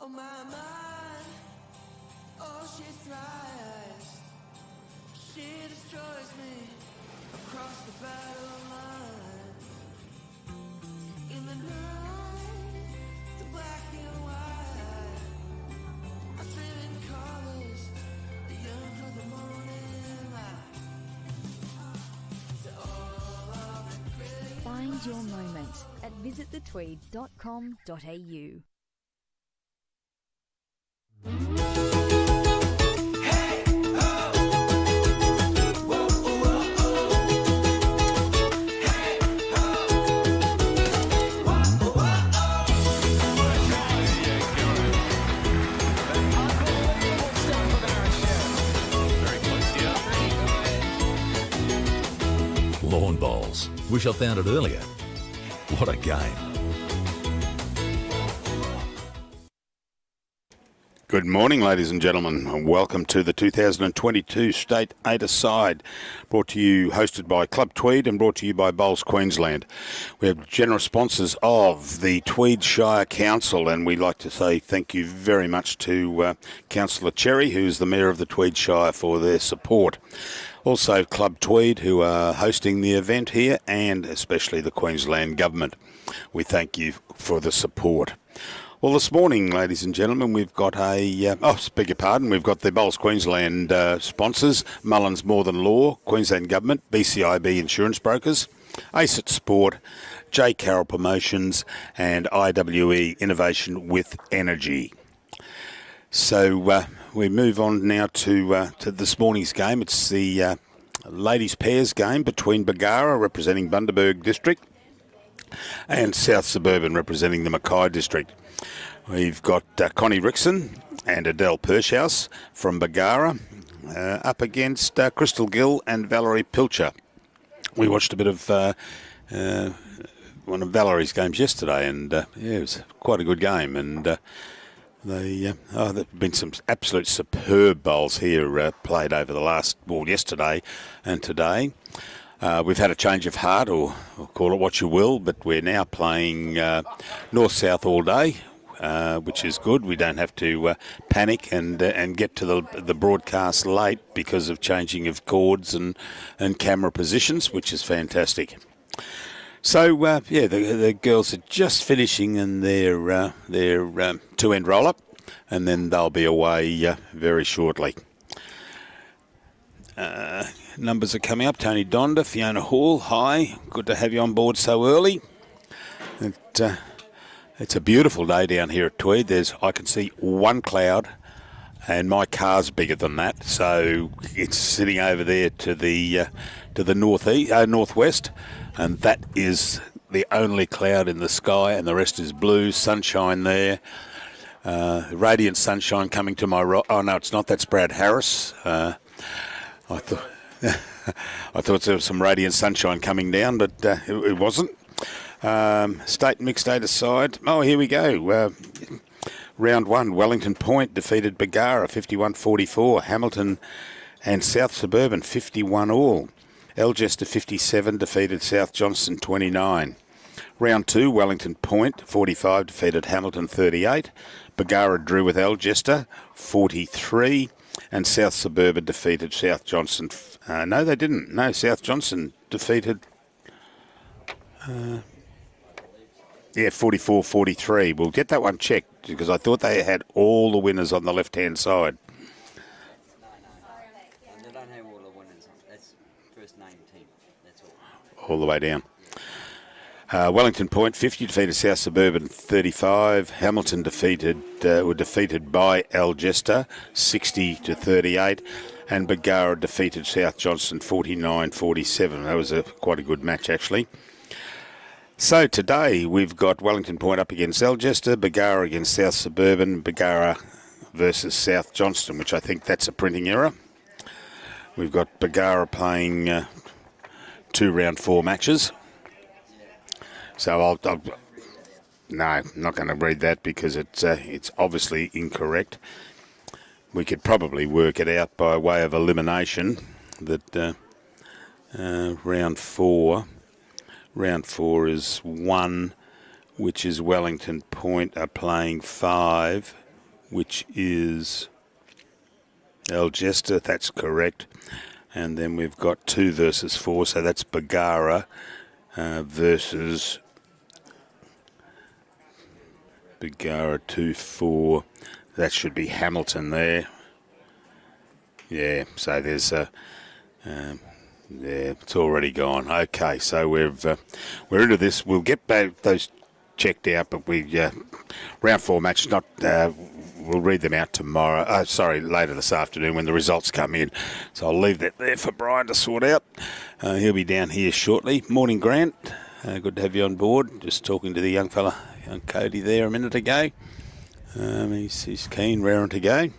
On my mind, oh, she thrives. She destroys me across the battle line. In the night, the black and white, I swim in colors, the young for the morning light. To all of the great. Find your moment at visitthetweed.com.au. Lawn bowls. Wish I found it earlier. What a game. Good morning, ladies and gentlemen, and welcome to the 2022 State 8-a-side, brought to you, hosted by Club Tweed and brought to you by Bowls Queensland. We have generous sponsors of the Tweed Shire Council, and we'd like to say thank you very much to Councillor Cherry, who's the Mayor of the Tweed Shire, for their support. Also Club Tweed, who are hosting the event here, and especially the Queensland Government. We thank you for the support. Well, this morning, ladies and gentlemen, we've got we've got the Bowls Queensland sponsors, Mullins More Than Law, Queensland Government, BCIB Insurance Brokers, ACET Sport, J. Carroll Promotions, and IWE Innovation with Energy. So we move on now to this morning's game. It's the ladies' pairs game between Bargara, representing Bundaberg District, and South Suburban, representing the Mackay District. We've got Connie Rixon and Adele Pershouse from Bargara up against Crystal Gill and Valerie Pilcher. We watched a bit of one of Valerie's games yesterday, and it was quite a good game. And there've been some absolute superb bowls here played over yesterday and today. We've had a change of heart, or call it what you will, but we're now playing north-south all day, which is good. We don't have to panic and get to the broadcast late because of changing of cords and camera positions, which is fantastic. So, the girls are just finishing in their two-end roll-up, and then they'll be away very shortly. Numbers are coming up. Tony Donda, Fiona Hall, hi. Good to have you on board so early. It's a beautiful day down here at Tweed. I can see one cloud, and my car's bigger than that, so it's sitting over there to the northwest, and that is the only cloud in the sky, and the rest is blue, sunshine there. Radiant sunshine coming to my right. Oh no, it's not. That's Brad Harris. I thought there was some radiant sunshine coming down, but it wasn't. State mixed 8-a-side. Oh, here we go. Round one, Wellington Point defeated Bargara 51-44. Hamilton and South Suburban 51 all. Algester 57 defeated South Johnston 29. Round two, Wellington Point 45 defeated Hamilton 38. Bargara drew with Algester 43. And South Suburban defeated South Johnston. No, they didn't. No, South Johnston defeated 44-43. We'll get that one checked because I thought they had all the winners on the left-hand side. No, they don't have all the winners. That's first name team. That's all. All the way down. Wellington Point 50 defeated South Suburban 35. Hamilton were defeated by Algester 60-38, and Bargara defeated South Johnston 49-47. That was quite a good match actually. So today we've got Wellington Point up against Algester, Bargara against South Suburban, Bargara versus South Johnston, which I think that's a printing error. We've got Bargara playing 2 round 4 matches. So no, I'm not going to read that because it's obviously incorrect. We could probably work it out by way of elimination that round 4 is 1, which is Wellington Point are playing 5, which is Algester. That's correct. And then we've got 2 versus 4, so that's Bargara versus Bargara 2-4. That should be Hamilton there. Yeah, so there's yeah, it's already gone. Okay, so we're into this. We'll get back those checked out, but we round 4 match not. We'll read them out tomorrow. Sorry, later this afternoon when the results come in. So I'll leave that there for Brian to sort out. He'll be down here shortly. Morning, Grant. Good to have you on board. Just talking to the young fella, young Cody there a minute ago. He's keen, raring to go.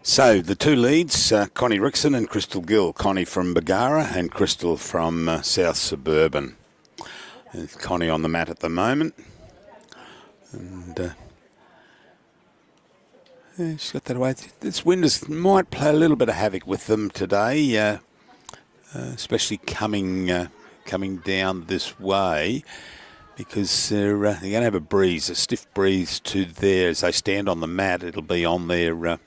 So the 2 leads, Connie Rixon and Crystal Gill. Connie from Bargara and Crystal from South Suburban. There's Connie on the mat at the moment. And she's got that away. This wind might play a little bit of havoc with them today, especially coming down this way, because they're going to have a breeze, a stiff breeze to there as they stand on the mat. It'll be on their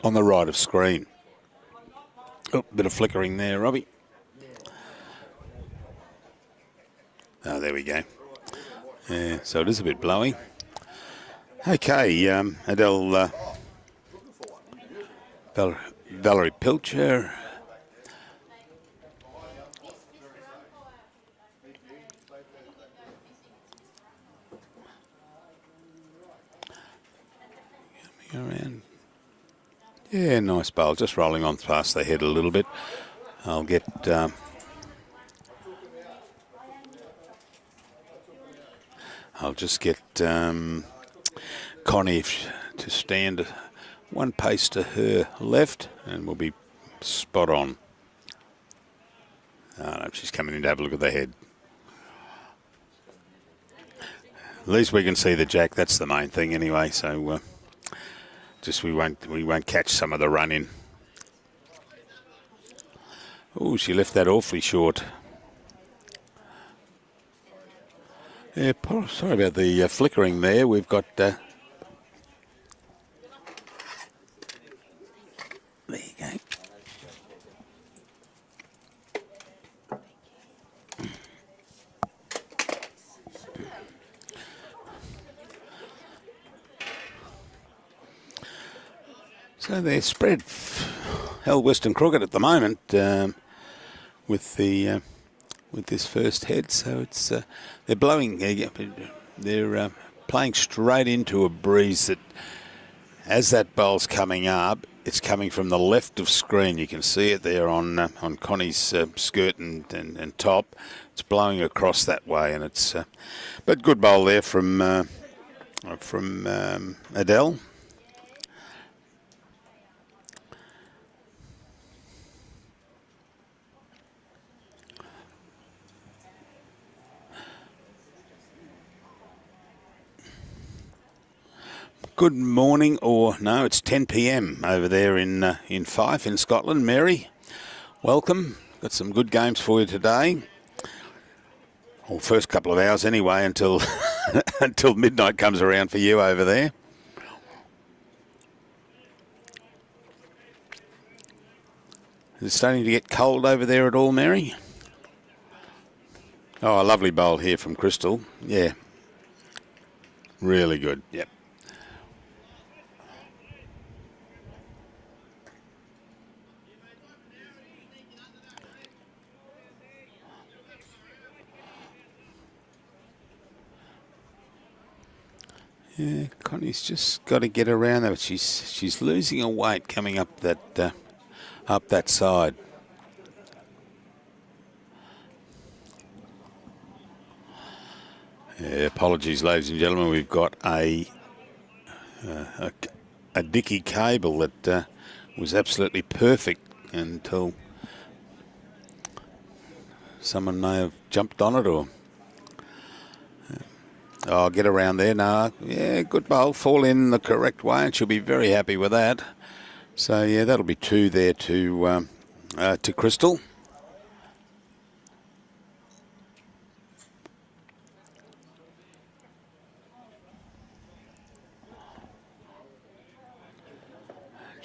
on the right of screen. Oh, bit of flickering there, Robbie. Oh, there we go. Yeah, so it is a bit blowy. Okay, Adele, Valerie Pilcher. Around. Yeah, nice bowl. Just rolling on past the head a little bit. I'll get I'll just get Connie to stand 1 pace to her left, and we'll be spot on. Oh, no, she's coming in to have a look at the head. At least we can see the jack. That's the main thing, anyway. So just we won't catch some of the run in. Oh, she left that awfully short. Yeah, sorry about the flickering there. We've got there you go. So they're spread hell western crooked at the moment with this first head. So it's they're blowing. They're playing straight into a breeze that, as that bowl's coming up, it's coming from the left of screen. You can see it there on Connie's skirt and top. It's blowing across that way, and it's but good bowl there from Adele. Good morning, or no, it's 10 p.m. over there in Fife in Scotland. Mary, welcome. Got some good games for you today. Well, first couple of hours anyway, until until midnight comes around for you over there. Is it starting to get cold over there at all, Mary? Oh, a lovely bowl here from Crystal. Yeah, really good. Yep. Yeah, Connie's just got to get around there. She's losing a weight coming up that side. Yeah, apologies, ladies and gentlemen. We've got a dicky cable that was absolutely perfect until someone may have jumped on it or. Oh, get around there. No, yeah, good bowl. Fall in the correct way, and she'll be very happy with that. So yeah, that'll be 2 there to Crystal.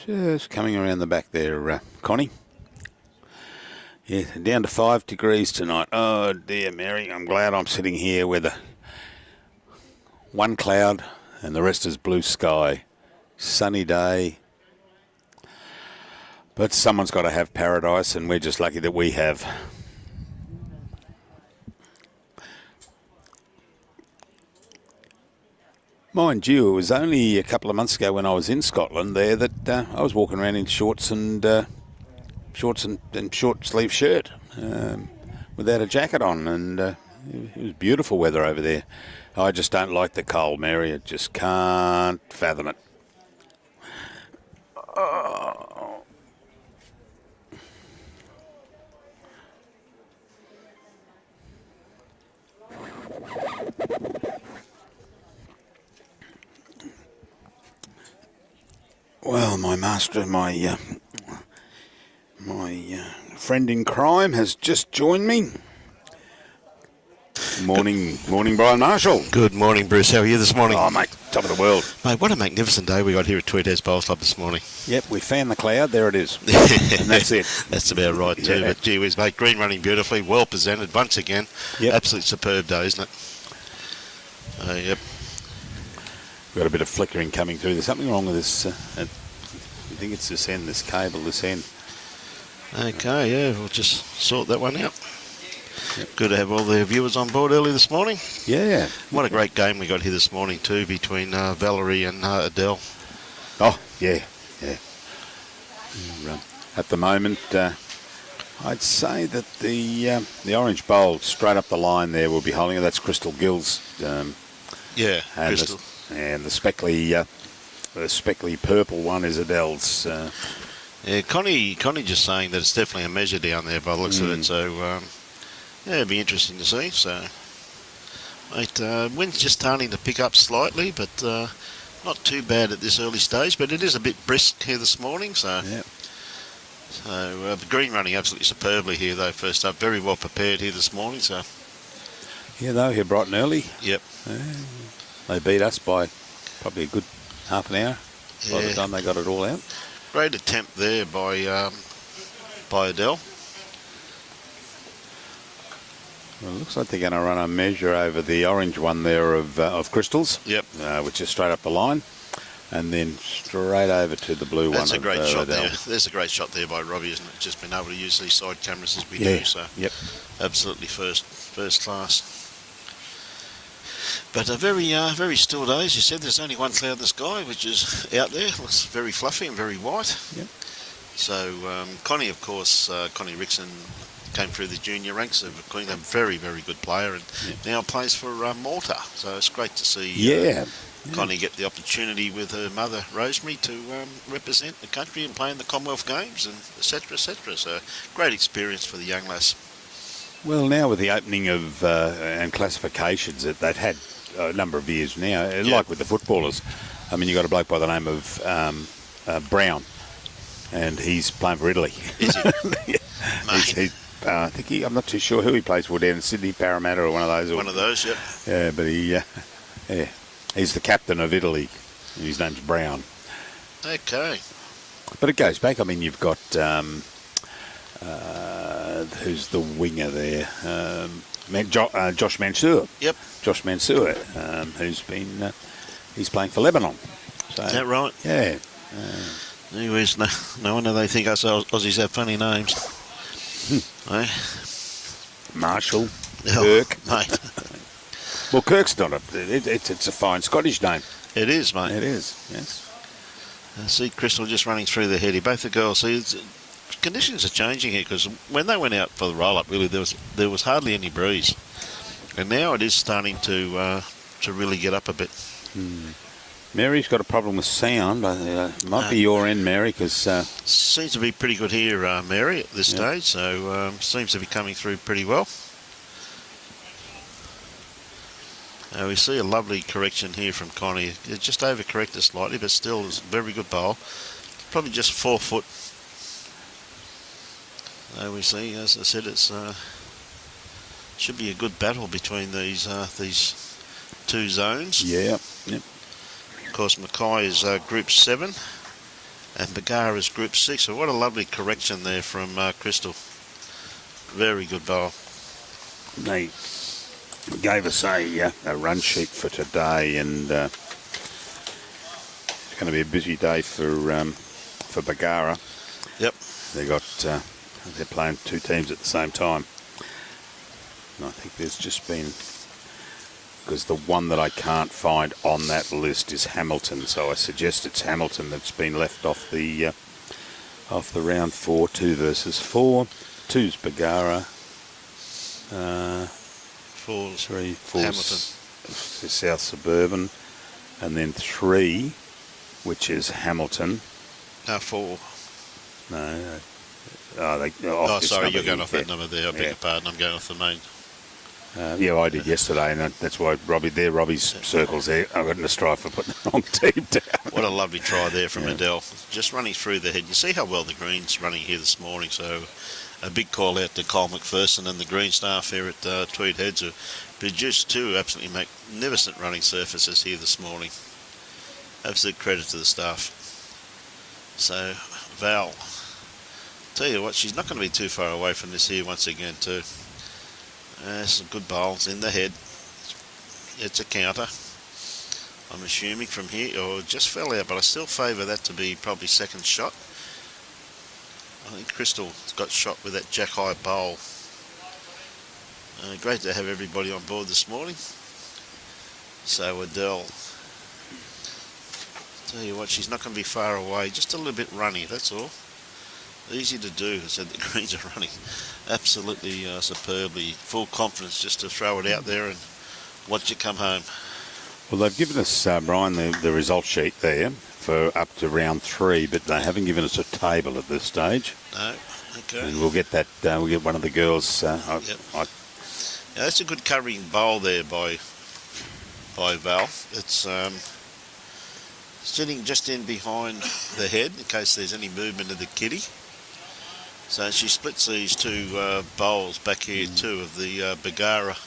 Just coming around the back there, Connie. Yeah, down to 5 degrees tonight. Oh dear, Mary, I'm glad I'm sitting here with one cloud and the rest is blue sky. Sunny day. But someone's got to have paradise, and we're just lucky that we have. Mind you, it was only a couple of months ago when I was in Scotland there that I was walking around in shorts and short sleeve shirt without a jacket on, and it was beautiful weather over there. I just don't like the cold, Mary. I just can't fathom it. Oh. Well, my master, my friend in crime has just joined me. Morning, Brian Marshall. Good morning, Bruce. How are you this morning? Oh, mate, top of the world. Mate, what a magnificent day we got here at Tweed Bowls Club this morning. Yep, we fanned the cloud. There it is. And that's it. That's about right, too. Yeah. But gee whiz, mate, green running beautifully, well presented once again. Yep. Absolutely superb day, isn't it? Yep. We've got a bit of flickering coming through. There's something wrong with this. I think it's this end, this cable, this end. Okay, yeah, we'll just sort that one out. Yep. Good to have all the viewers on board early this morning. Yeah. What a great game we got here this morning, too, between Valerie and Adele. Oh, yeah. At the moment, I'd say that the orange bowl straight up the line there will be holding it. That's Crystal Gill's. Yeah, and Crystal. And the speckly purple one is Adele's. Yeah, Connie just saying that it's definitely a measure down there by the looks of it. So, yeah, it'd be interesting to see. So, mate, wind's just starting to pick up slightly, but not too bad at this early stage. But it is a bit brisk here this morning. So, Yep. So the green running absolutely superbly here, though. First up, very well prepared here this morning. So, Yeah, they were here bright and early. yep. They beat us by probably a good half an hour by the Yeah. time they got it all out. Great attempt there by Adele. Well, it looks like they're going to run a measure over the orange one there of Crystals. Yep. Which is straight up the line, and then straight over to the blue That's one. a great of, shot Adele. there. There's a great shot there by Robbie, isn't it? Just been able to use these side cameras as we Yeah. do. So, Yep. absolutely first class. But a very still day, as you said. There's only one cloud in the sky, which is out there. Looks very fluffy and very white. Yep. So Connie, of course, Connie Rixon came through the junior ranks of Queen, a very good player, and now plays for Malta. So it's great to see. Connie get the opportunity with her mother Rosemary to represent the country and play in the Commonwealth Games, and etc. So great experience for the young lass. Well, now with the opening of and classifications that they've had a number of years now, like with the footballers. I mean, you got a bloke by the name of Brown, and he's playing for Italy. Is he? I think I'm not too sure who he plays for down in Sydney, Parramatta, or one of those. One of those, yep. Yeah, but he's the captain of Italy. His name's Brown. Okay. But it goes back. I mean, you've got who's the winger there? Josh Mansour. Yep. Josh Mansour, who's been he's playing for Lebanon. So, Is that right? Yeah. Anyways, no wonder they think us Aussies have funny names. Eh? Marshall, Oh, Kirk. mate. Well, Kirk's not it's a fine Scottish name. It is, mate. It is, yes. See Crystal just running through the heady. Both the girls. See, conditions are changing here, because when they went out for the roll-up, really there was hardly any breeze, and now it is starting to really get up a bit. Mary's got a problem with sound. It might be your end, Mary, because Seems to be pretty good here, Mary, at this stage. So seems to be coming through pretty well. We see a lovely correction here from Connie. It just overcorrected slightly, but still is a very good bowl. Probably just 4 foot. We see, as I said, it's should be a good battle between these two zones. yeah. Of course, Mackay is Group 7, And Bargara's Group 6. So what a lovely correction there from Crystal. Very good bowl. They gave us a run sheet for today, and it's going to be a busy day for Bargara. Yep. They're playing two teams at the same time. And I think there's just been, because the one that I can't find on that list is Hamilton, so I suggest it's Hamilton that's been left off the round 4. 2 versus 4. 2's Bargara. 4's 4's Hamilton. South Suburban, and then 3, which is Hamilton. No, 4. No. Sorry, you're going off that number there. I beg your pardon. I'm going off the main. I did yesterday, and that's why Robbie's circles there. I got in a strife for putting the wrong team down. What a lovely try there from Adele. Just running through the head. You see how well the Green's running here this morning. So a big call out to Cole McPherson and the Green staff here at Tweed Heads, who produced two absolutely magnificent running surfaces here this morning. Absolute credit to the staff. So Val, tell you what, she's not going to be too far away from this here once again too. Some good bowls in the head. It's a counter, I'm assuming, from here, or just fell out, but I still favour that to be probably second shot. I think Crystal got shot with that jack high bowl. Great to have everybody on board this morning. So Adele, tell you what, she's not going to be far away, just a little bit runny, that's all. Easy to do. I said the Greens are running absolutely superbly. Full confidence just to throw it out there and watch it come home. Well, they've given us, Brian, the result sheet there for up to round 3, but they haven't given us a table at this stage. No, okay. And we'll get that. We'll get one of the girls. Yep. Now, that's a good covering bowl there by Val. It's sitting just in behind the head in case there's any movement of the kitty. So she splits these two bowls back here too of the Bargara.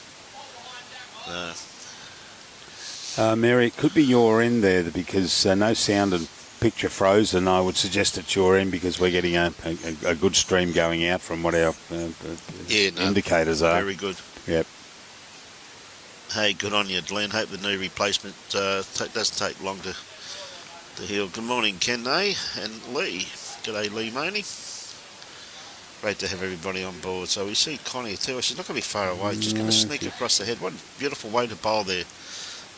Mary, it could be your end there because no sound and picture frozen. I would suggest it's your end because we're getting a good stream going out from what our indicators are. Very good. Yep. Hey, good on you, Glenn. Hope the knee replacement doesn't take long to heal. Good morning, Ken and Lee. G'day, Lee Money. Great to have everybody on board. So we see Connie too. She's not going to be far away. Just going to sneak across the head. What a beautiful way to bowl there.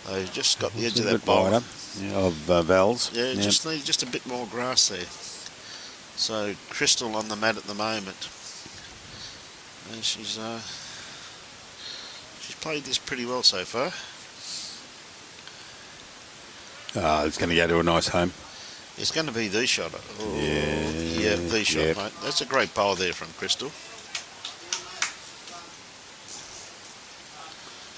They've just got the edge of that bowl. Of Val's. Yeah, just need just a bit more grass there. So Crystal on the mat at the moment. And she's played this pretty well so far. It's going to go to a nice home. It's going to be the shot. Oh, yeah, the shot, mate. That's a great bowl there from Crystal.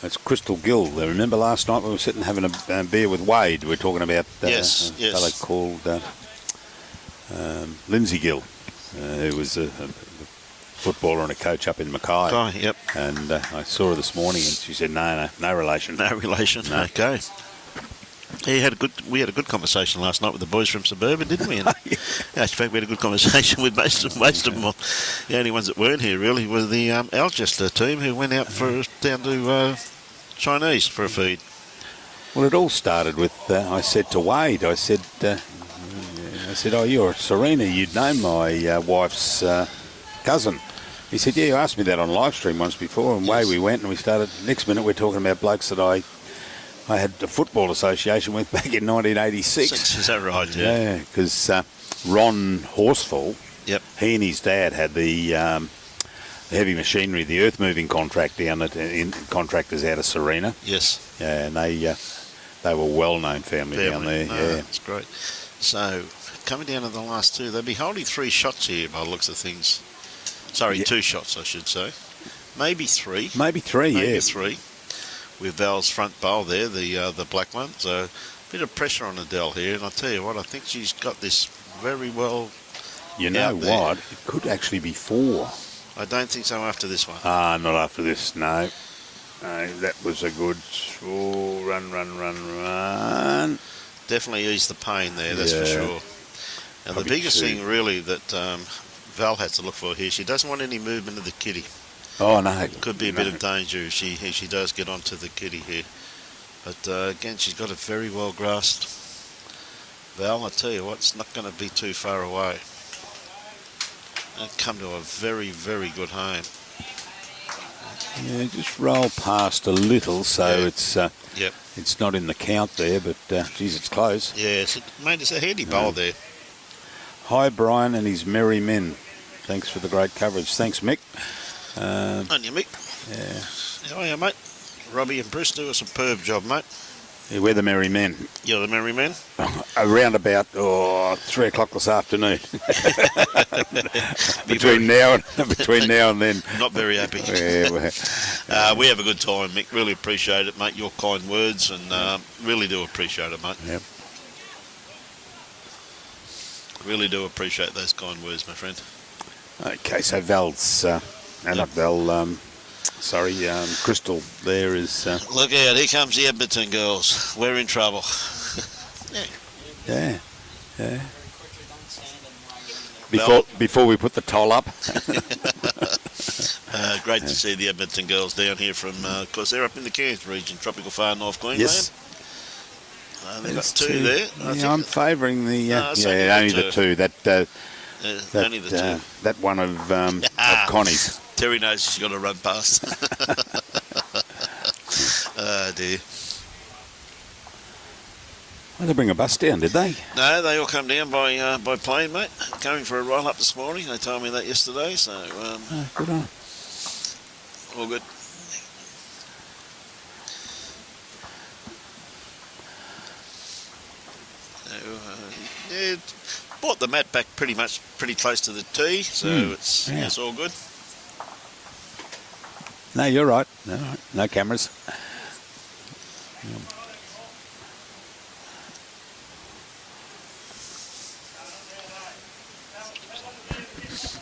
That's Crystal Gill. Remember last night we were sitting having a beer with Wade. We were talking about a fellow called Lindsay Gill, who was a footballer and a coach up in Mackay. Yep. And I saw her this morning, and she said, "No relation." No relation. No. Okay. We had a good conversation last night with the boys from Suburban, didn't we? And in fact, we had a good conversation with most of them. The only ones that weren't here really were the Alchester team who went out down to Chinese for a feed. Well, it all started with I said to Wade, I said, "Oh, you're Serena. You'd know my wife's cousin." He said, "Yeah, you asked me that on live stream once before." And away we went, and we started. Next minute, we're talking about blokes that I had a football association with back in 1986. Is that right? Yeah, because Ron Horsfall, he and his dad had the heavy machinery, the earth moving contract down at contractors out of Serena. Yes. Yeah, and they were well-known family down there. Yeah, that's great. So coming down to the last two, they'll be holding 3 shots here by the looks of things. Sorry, 2 shots, I should say. Maybe 3. Maybe 3. Maybe 3. With Val's front bowl there, the black one. So a bit of pressure on Adele here, and I'll tell you what, I think she's got this very well. You know what? It could actually be 4. I don't think so after this one. Not after this, no. That was a good run. Definitely ease the pain there, that's for sure. Now, the Probably biggest 2. thing really that Val has to look for here, she doesn't want any movement of the kitty. Oh, no. Could be a bit of danger if she does get onto the kitty here. But again, she's got it very well grasped. Val, I tell you what, it's not going to be too far away. And come to a very, very good home. Yeah, just roll past a little, so Yeah. it's not in the count there, but geez, it's close. Yeah, mate, it's a handy bowl there. Hi, Brian and his merry men. Thanks for the great coverage. Thanks, Mick. On you, Mick. Yeah. How are you, mate? Robbie and Bruce do a superb job, mate. Yeah, we're the merry men. You're the merry man. Around about 3 o'clock this afternoon. between now and then. Not very happy. Yeah, We have a good time, Mick. Really appreciate it, mate. Your kind words, and really do appreciate it, mate. Yep. Really do appreciate those kind words, my friend. Okay, so Val's, not Val, Crystal there is... Look out, here comes the Edmonton girls. We're in trouble. yeah. Before we put the toll up. Great to see the Edmonton girls down here from, of course, they're up in the Cairns region, tropical far north Queensland. Yes. They've got 2 there. Yeah, I'm favouring the... only the 2. Only the 2. That one of Connie's. Terry knows she's got to run past. Oh, dear. Well, they bring a bus down, did they? No, they all come down by plane, mate. Coming for a roll up this morning. They told me that yesterday, so Good on. all good. Yeah, brought the mat back pretty close to the tee, so it's all good. No, you're right. No cameras.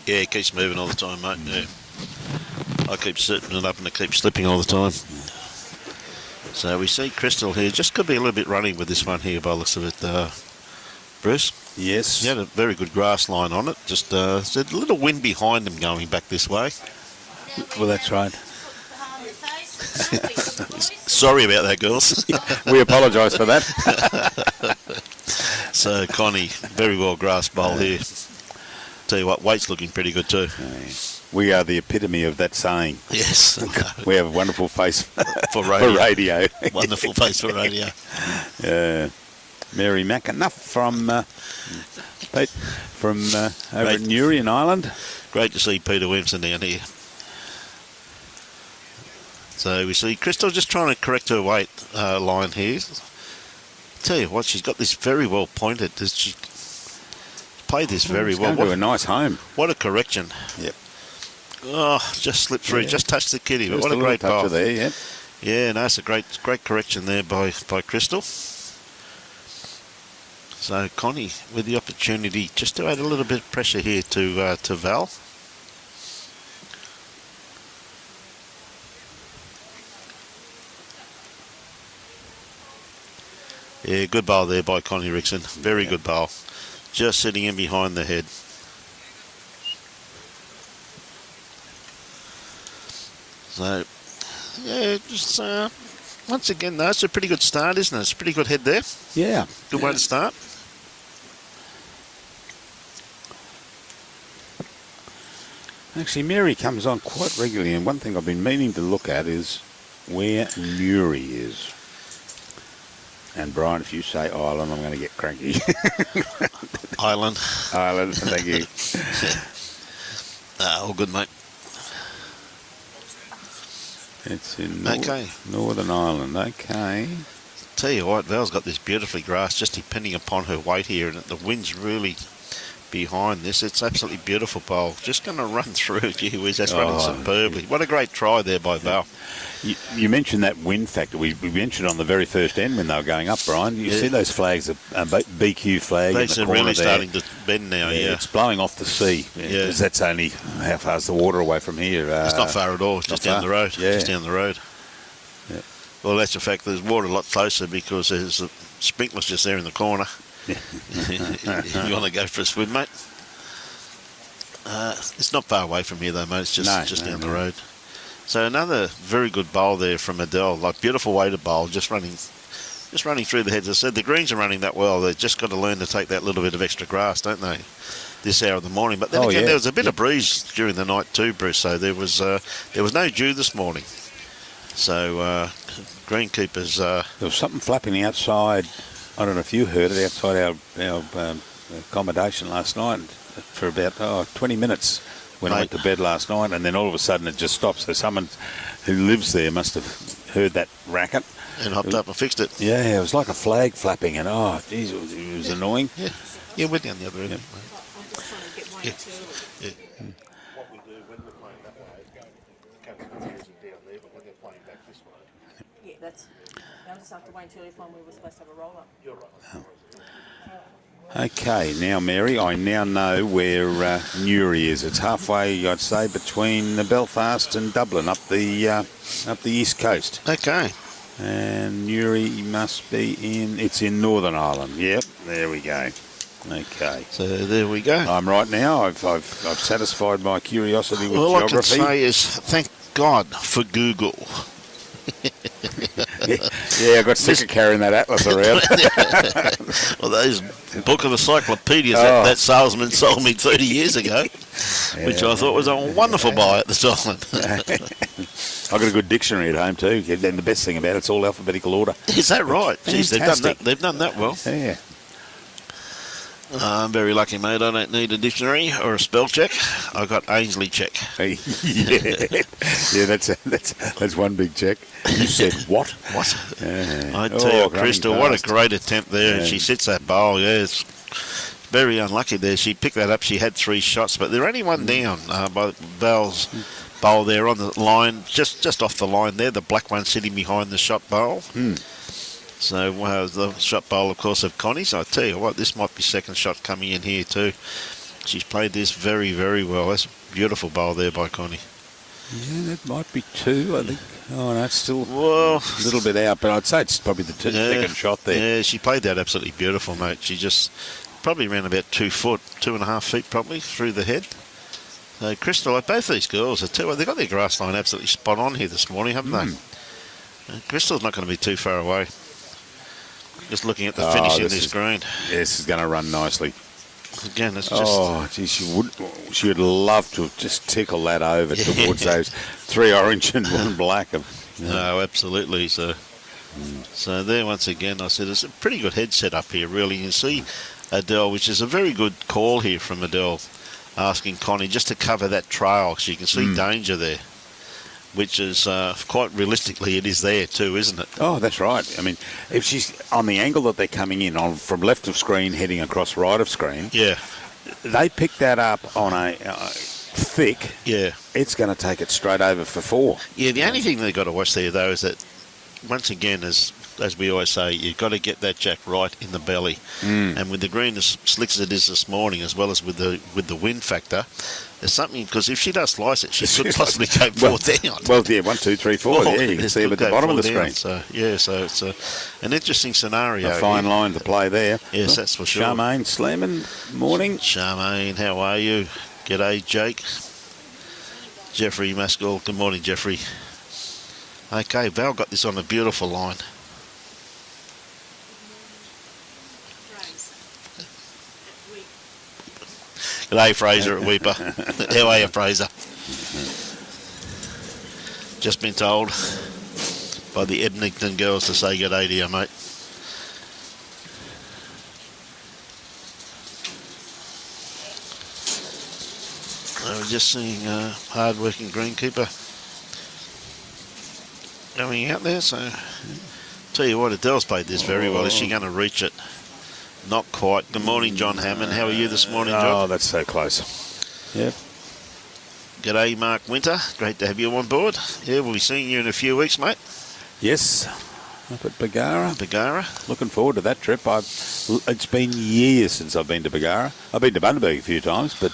Yeah, it keeps moving all the time, mate. Yeah. I keep setting it up and it keeps slipping all the time. So we see Crystal here. Just could be a little bit running with this one here by the looks of it, Bruce. Yes. He had a very good grass line on it. Just there's a little wind behind him going back this way. Well, that's right. Sorry about that, girls. We apologise for that. So Connie, very well grassed bowl here. Tell you what, weight's looking pretty good too. We are the epitome of that saying. Yes. We have a wonderful face For radio. Wonderful face for radio. Mary Mack. Enough from Pete from over in Newry in Ireland. Great to see Peter Williamson down here. So we see Crystal just trying to correct her weight line here. Tell you what, she's got this very well pointed. She played this very well. What a nice home. What a correction. Yep. Oh, just slipped through, just touched the kitty. But Just what a little great toucher bowl. there, yep. Yeah, no, it's a great correction there by Crystal. So Connie with the opportunity just to add a little bit of pressure here to Val. Yeah, good bowl there by Connie Rixon. Very good bowl. Just sitting in behind the head. So, yeah, just once again, though, it's a pretty good start, isn't it? It's a pretty good head there. Yeah. Good way to start. Actually, Mary comes on quite regularly, and one thing I've been meaning to look at is where Newry is. And Brian, if you say Ireland, I'm going to get cranky. Island. Ireland, thank you. All good, mate. It's in Northern Ireland, okay. Tell you what, Val's got this beautifully grass just depending upon her weight here, and the wind's really behind this. It's absolutely beautiful bowl. Just going to run through. Gee whiz, that's running superbly. What a great try there by Val. You mentioned that wind factor. We mentioned on the very first end when they were going up, Brian. You see those flags, a BQ flag. They're really starting to bend now, yeah. It's blowing off the sea. Yeah. Because that's only, how far's the water away from here? It's not far at all. It's just down the road. Yeah. Just down the road. Yeah. Well, that's a fact. There's water a lot closer because there's a sprinklers just there in the corner. You want to go for a swim, mate? It's not far away from here, though, mate. It's just down the road. So another very good bowl there from Adele. Like, beautiful weighted bowl, just running through the heads. As I said, the greens are running that well. They've just got to learn to take that little bit of extra grass, don't they, this hour of the morning. But then again, there was a bit of breeze during the night too, Bruce. So there was no dew this morning. So greenkeepers... there was something flapping outside. I don't know if you heard it, outside our accommodation last night for about 20 minutes when I went to bed last night, and then all of a sudden it just stopped. So someone who lives there must have heard that racket. And hopped up and fixed it. Yeah, it was like a flag flapping, and geez, it was annoying. Yeah, we're down the other end. Yeah. What we do when we're playing that way, comes down there, but when they're playing back this way. Yeah, that's. I just have to wait until you find we were supposed to have a roll up. You're right. Okay, now Mary, I now know where Newry is. It's halfway, I'd say, between Belfast and Dublin, up the east coast. Okay. And Newry must be it's in Northern Ireland. Yep, there we go. Okay. So there we go. I'm right now. I've satisfied my curiosity with All geography. I can say is thank God for Google. Yeah, I got sick of carrying that atlas around. Well, those book of encyclopedias that salesman sold me 30 years ago, which I thought was a wonderful buy at the time. I've got a good dictionary at home too, and the best thing about it's all alphabetical order. Is that right? Jeez, Fantastic. they've done that well. Yeah. I'm very lucky, mate. I don't need a dictionary or a spell check. I got Ainsley check. Yeah, that's one big check. You said what? What? I tell you, Crystal, what a great attempt there. And she sits that bowl. Yeah, it's very unlucky there. She picked that up. She had 3 shots, but they're only one down by Val's bowl there on the line, just off the line there. The black one sitting behind the shot bowl. So the shot bowl, of course, of Connie's. I tell you what, this might be second shot coming in here too. She's played this very, very well. That's a beautiful bowl there by Connie. Yeah, that might be 2, I think. Oh, no, it's still a little bit out, but I'd say it's probably the second shot there. Yeah, she played that absolutely beautiful, mate. She just probably ran about 2 foot, 2.5 feet probably through the head. So, Crystal, like both these girls, they've got their grass line absolutely spot on here this morning, haven't they? Crystal's not going to be too far away. Just looking at the finish of this green. This is going to run nicely. Again, it's just... Oh, gee, she would love to just tickle that over towards those 3 orange and 1 black. No, absolutely. So there, once again, I said, it's a pretty good head set up here, really. You can see Adele, which is a very good call here from Adele, asking Connie just to cover that trail, so you can see danger there. Which is, quite realistically, it is there too, isn't it? Oh, that's right. I mean, if she's on the angle that they're coming in on from left of screen heading across right of screen, they pick that up on a thick. Yeah, it's going to take it straight over for 4. Yeah, the only thing they've got to watch there though is that once again, as we always say, you've got to get that jack right in the belly. And with the green as slick as it is this morning, as well as with the wind factor. There's something, because if she does slice it, she could possibly go 4 down. Well, yeah, 1, 2, 3, 4. Yeah, you can see them at the bottom of the screen. So, yeah, so it's an interesting scenario. A fine line to play there. Yes, that's for sure. Charmaine Sleeman, morning. Charmaine, how are you? G'day, Jake. Jeffrey Maskell, good morning, Jeffrey. Okay, Val got this on a beautiful line. G'day, Fraser at Weeper. How are you, Fraser? Just been told by the Edmonton girls to say g'day to you, mate. We're just seeing a hard-working greenkeeper going out there, so tell you what, Adele's played this very well. Is she going to reach it? Not quite. Good morning, John Hammond. How are you this morning, John? Oh, that's so close. Yep. G'day, Mark Winter. Great to have you on board. Yeah, we'll be seeing you in a few weeks, mate. Yes. Up at Bargara. Bargara. Looking forward to that trip. It's been years since I've been to Bargara. I've been to Bundaberg a few times, but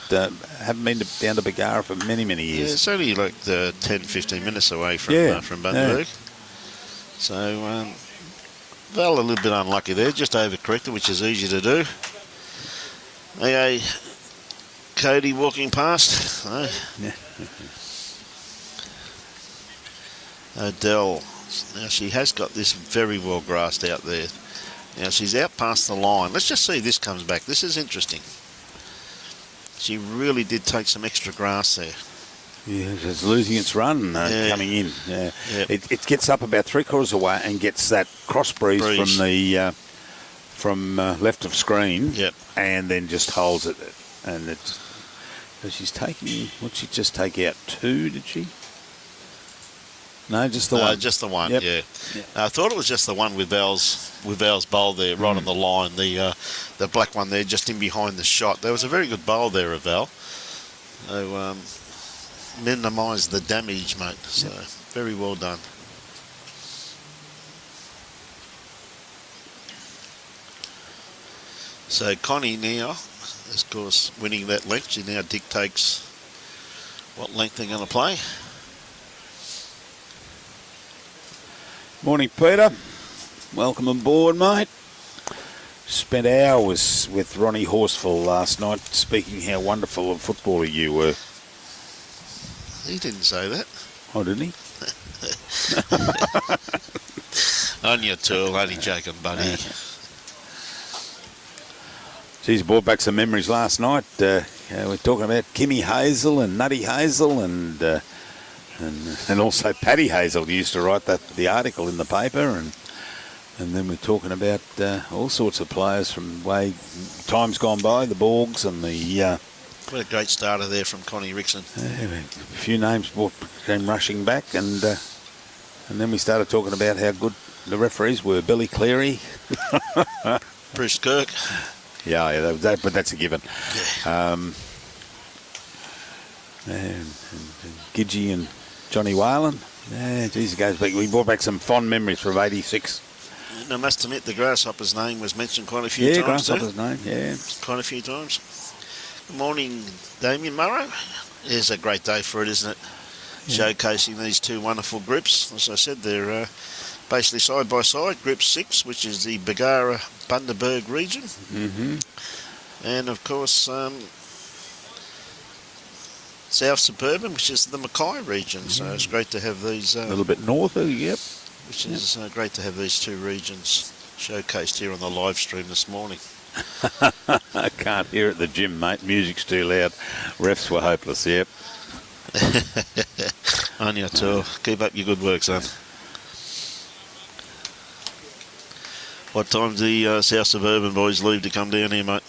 haven't been down to Bargara for many, many years. Yeah, it's only like 10, 15 minutes away from Bundaberg. So, Val a little bit unlucky there, just overcorrected, which is easy to do. Okay, Cody walking past. No. Yeah. Adele. Now she has got this very well grassed out there. Now she's out past the line. Let's just see if this comes back. This is interesting. She really did take some extra grass there. Yeah, it's losing its run coming in. Yeah. Yep. It gets up about 3/4 away and gets that cross breeze from the left of screen. Yep. And then just holds it. And it's so she's taking. What did she just take out? 2? Did she? No, just the one. Just the one. Yep. Yeah. Yep. I thought it was just the one with Val's bowl there, right on the line. The black one there, just in behind the shot. There was a very good bowl there of Val. So minimise the damage, mate. So very well done. So Connie now, of course, winning that length. She now dictates what length they're going to play. Morning, Peter. Welcome aboard, mate. Spent hours with Ronnie Horsfall last night speaking how wonderful a footballer you were. He didn't say that. Oh, didn't he? On your tool, only joking, buddy. Geez, brought back some memories last night. We're talking about Kimmy Hazel and Nutty Hazel and also Paddy Hazel who used to write the article in the paper, and then we're talking about all sorts of players from way times gone by, the Borgs and the. What a great starter there from Connie Rixon. A few names came rushing back, and then we started talking about how good the referees were. Billy Cleary, Bruce Kirk. Yeah, but that's a given. Yeah. And Gidgey and Johnny Whalen. Yeah, geez, it goes back. We brought back some fond memories from '86. And I must admit, the Grasshopper's name was mentioned quite a few Yeah, times. Grasshopper's name, yeah. Quite a few times. Good morning, Damien Murrow. It's a great day for it, isn't it? Yeah. Showcasing these two wonderful grips. As I said, they're basically side by side. Grip 6, which is the Bargara Bundaberg region. Mm-hmm. And of course, South Suburban, which is the Mackay region. Mm-hmm. So it's great to have these. A little bit north, yep. Which is great to have these two regions showcased here on the live stream this morning. I can't hear at the gym, mate. Music's too loud. Refs were hopeless, yep. On your tour. Keep up your good work, son. What time's the South Suburban boys leave to come down here, mate?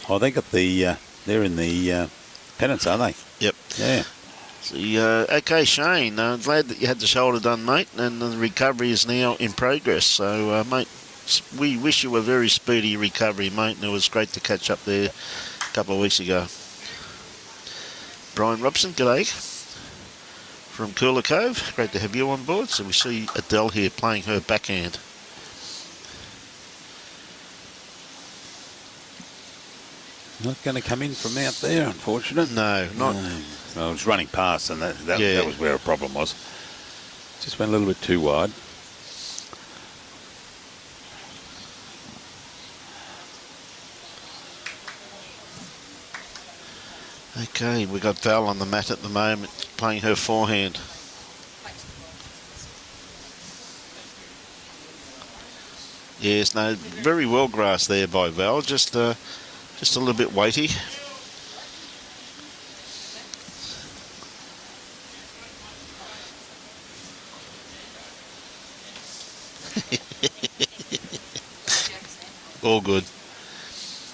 Oh, they got the. They're in the pennants, aren't they? Yep. Yeah. So, okay, Shane. Glad that you had the shoulder done, mate, and the recovery is now in progress. So, mate, we wish you a very speedy recovery, mate, and it was great to catch up there a couple of weeks ago. Brian Robson, g'day. From Cooler Cove, great to have you on board. So we see Adele here playing her backhand. Not going to come in from out there, unfortunately. No, not. No. Well, it was running past, and that was where a problem was. Just went a little bit too wide. Okay, we got Val on the mat at the moment, playing her forehand. Yes, no, very well grassed there by Val. Just a little bit weighty. All good.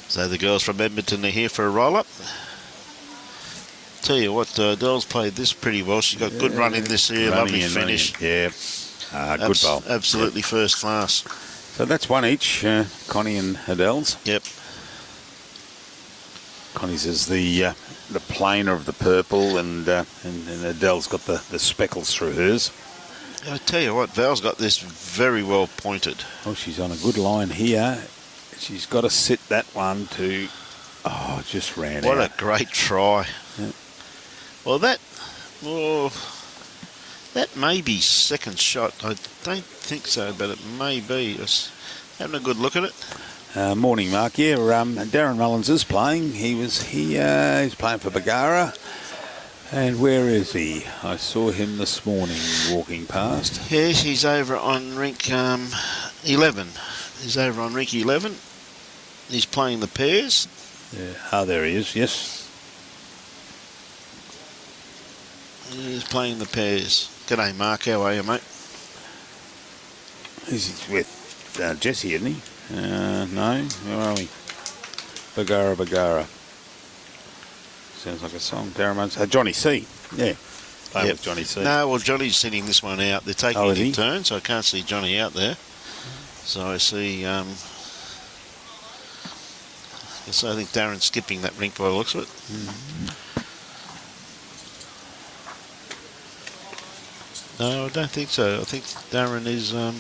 So the girls from Edmonton are here for a roll-up. Tell you what, Adele's played this pretty well. She's got good run in this here, lovely finish. Yeah, good bowl. Absolutely first class. So that's one each, Connie and Adele's. Yep. Connie's is the plainer of the purple, and Adele's got the speckles through hers. I tell you what, Val's got this very well pointed. Oh, she's on a good line here. She's got to sit that one to... Oh, just ran out. What a great try. Yeah. Well, that... Oh, That may be second shot. I don't think so, but it may be. Just having a good look at it. Morning, Mark. Yeah, Darren Mullins is playing. He was here. He's playing for Bargara. And where is he? I saw him this morning walking past. Yes, he's over on rink 11. He's over on rink 11. He's playing the pairs. Yeah. Oh, there he is, yes. He's playing the pairs. G'day, Mark. How are you, mate? He's with Jesse, isn't he? No, where are we? Bargara. Sounds like a song. Darren Mullins. Johnny C. Yeah. Playing with Johnny C. No, well, Johnny's sending this one out. They're taking it in he? turn, so I can't see Johnny out there. So I see. So I think Darren's skipping that rink by the looks of it. No, I don't think so. I think Darren is. I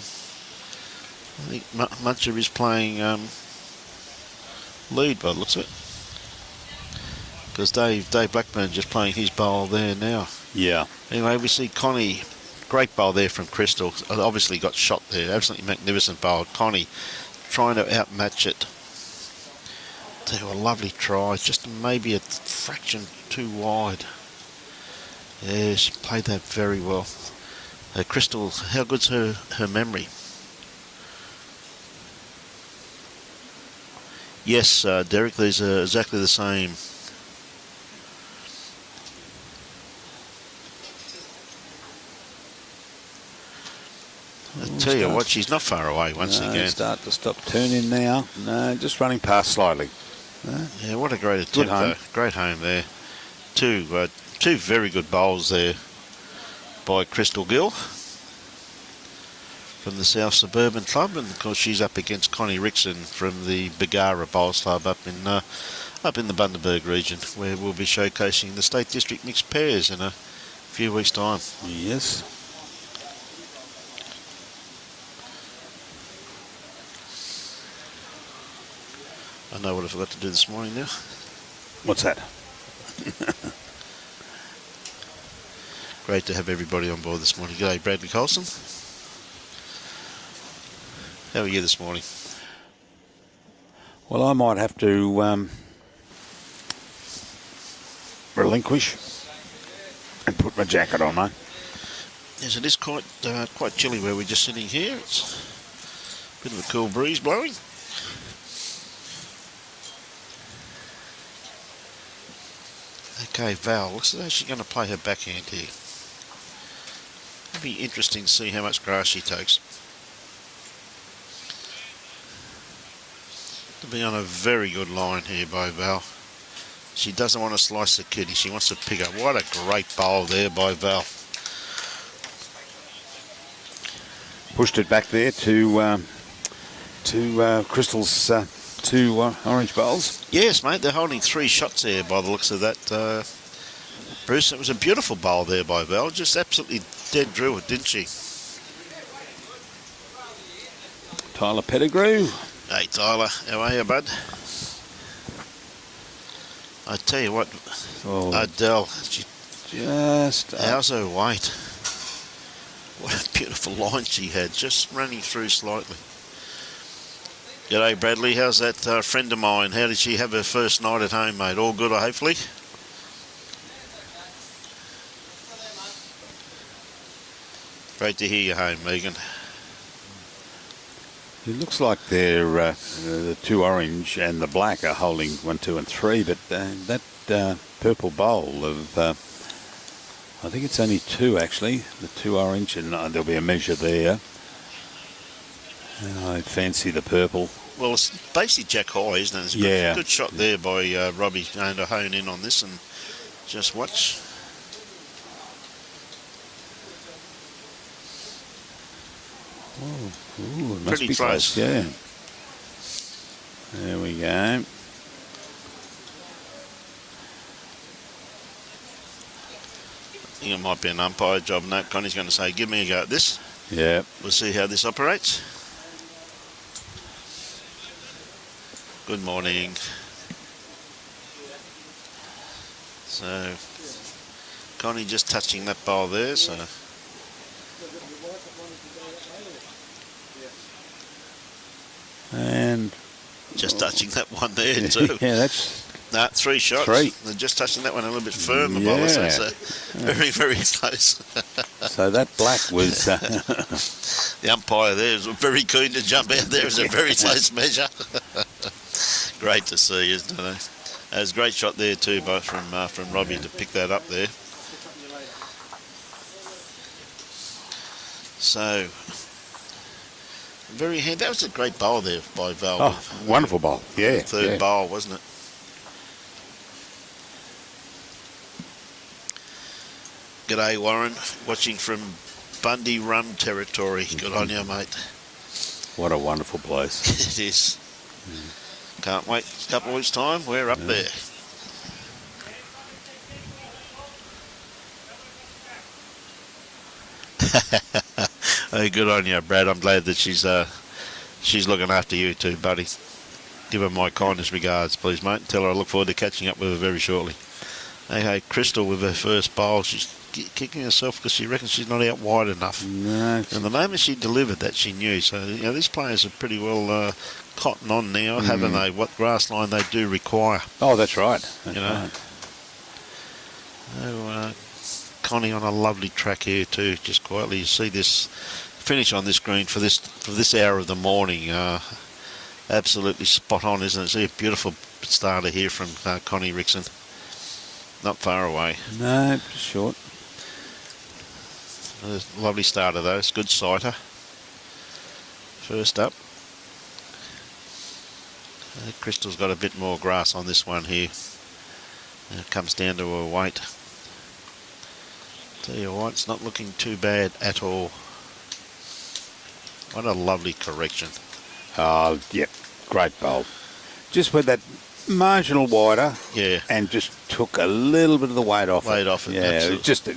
think Muncher is playing lead by the looks of it. Because Dave Blackburn just playing his bowl there now. Yeah. Anyway, we see Connie. Great bowl there from Crystal. Obviously got shot there. Absolutely magnificent bowl. Connie trying to outmatch it. Tell you, a lovely try. Just maybe a fraction too wide. Yeah, she played that very well. Crystal, how good's her memory? Yes, Derek, these are exactly the same. I tell you what, she's not far away once again. Start to stop turning now. No, just running past slightly. Yeah, what a great attempt though. Great home there. Two very good bowls there by Crystal Gill from the South Suburban Club, and of course she's up against Connie Rixon from the Bargara Bowls Club up in the Bundaberg region, where we'll be showcasing the State District Mixed Pairs in a few weeks' time. Yes. I know what I forgot to do this morning now. What's that? Great to have everybody on board this morning. G'day, Bradley Colson. How are you this morning? Well, I might have to relinquish and put my jacket on, mate. Yes, it is quite chilly where we're just sitting here. It's a bit of a cool breeze blowing. Okay, Val, looks as though she's going to play her backhand here. It'll be interesting to see how much grass she takes. To be on a very good line here by Val. She doesn't want to slice the kitty. She wants to pick up. What a great bowl there by Val. Pushed it back there to Crystal's two orange bowls. Yes, mate, they're holding 3 shots there by the looks of that. Bruce, it was a beautiful bowl there by Val. Just absolutely dead drew it, didn't she? Tyler Pettigrew. Hey, Tyler, how are you, bud? I tell you what, Adele, she Just how's her weight? What a beautiful line she had, just running through slightly. G'day, Bradley. How's that friend of mine? How did she have her first night at home, mate? All good, hopefully? Great to hear you home, Megan. It looks like they're the 2 orange and the black are holding 1, 2 and 3, but that purple bowl of I think it's only 2 actually, the 2 orange, and there'll be a measure there. I fancy the purple. Well, it's basically Jack High, isn't it? It's a good shot there by Robbie, going to hone in on this and just watch. Ooh, it must Pretty be close. Yeah. There we go. I think it might be an umpire job. No, Connie's going to say, give me a go at this. Yeah. We'll see how this operates. Good morning. So, Connie just touching that bowl there, so And just touching that one there too. yeah, that's 3 shots. 3. They're just touching that one a little bit firmer, by the way, so very, very close. so that black was. The umpire there is very keen to jump out there. It's a very close measure. Great to see, isn't it? It was a great shot there too, both from Robbie to pick that up there. So, very handy. That was a great bowl there by Val. Oh, wonderful bowl. Yeah. Third bowl, wasn't it? G'day, Warren. Watching from Bundy Rum territory. Good on you, mate. What a wonderful place. It is. Can't wait. A couple of weeks' time, we're up there. Hey, good on you, Brad. I'm glad that she's looking after you too, buddy. Give her my kindest regards, please, mate. Tell her I look forward to catching up with her very shortly. Hey, Crystal with her first bowl. She's kicking herself because she reckons she's not out wide enough. No. And the moment she delivered that, she knew. So, these players are pretty well cotton on now, haven't they? What grass line they do require. Oh, that's right. That's Right. So, Connie on a lovely track here too, just quietly. You see this finish on this green for this hour of the morning. Absolutely spot on, isn't it? See a beautiful starter here from Connie Rixon. Not far away. No, just short. Lovely starter though. It's good sighter. First up. Crystal's got a bit more grass on this one here. It comes down to her weight. Tell you what, it's not looking too bad at all. What a lovely correction. Oh, yeah, great bowl. Just with that marginal wider, Yeah. and just took a little bit of the weight off. Weight off it, Yeah, absolutely. it's just,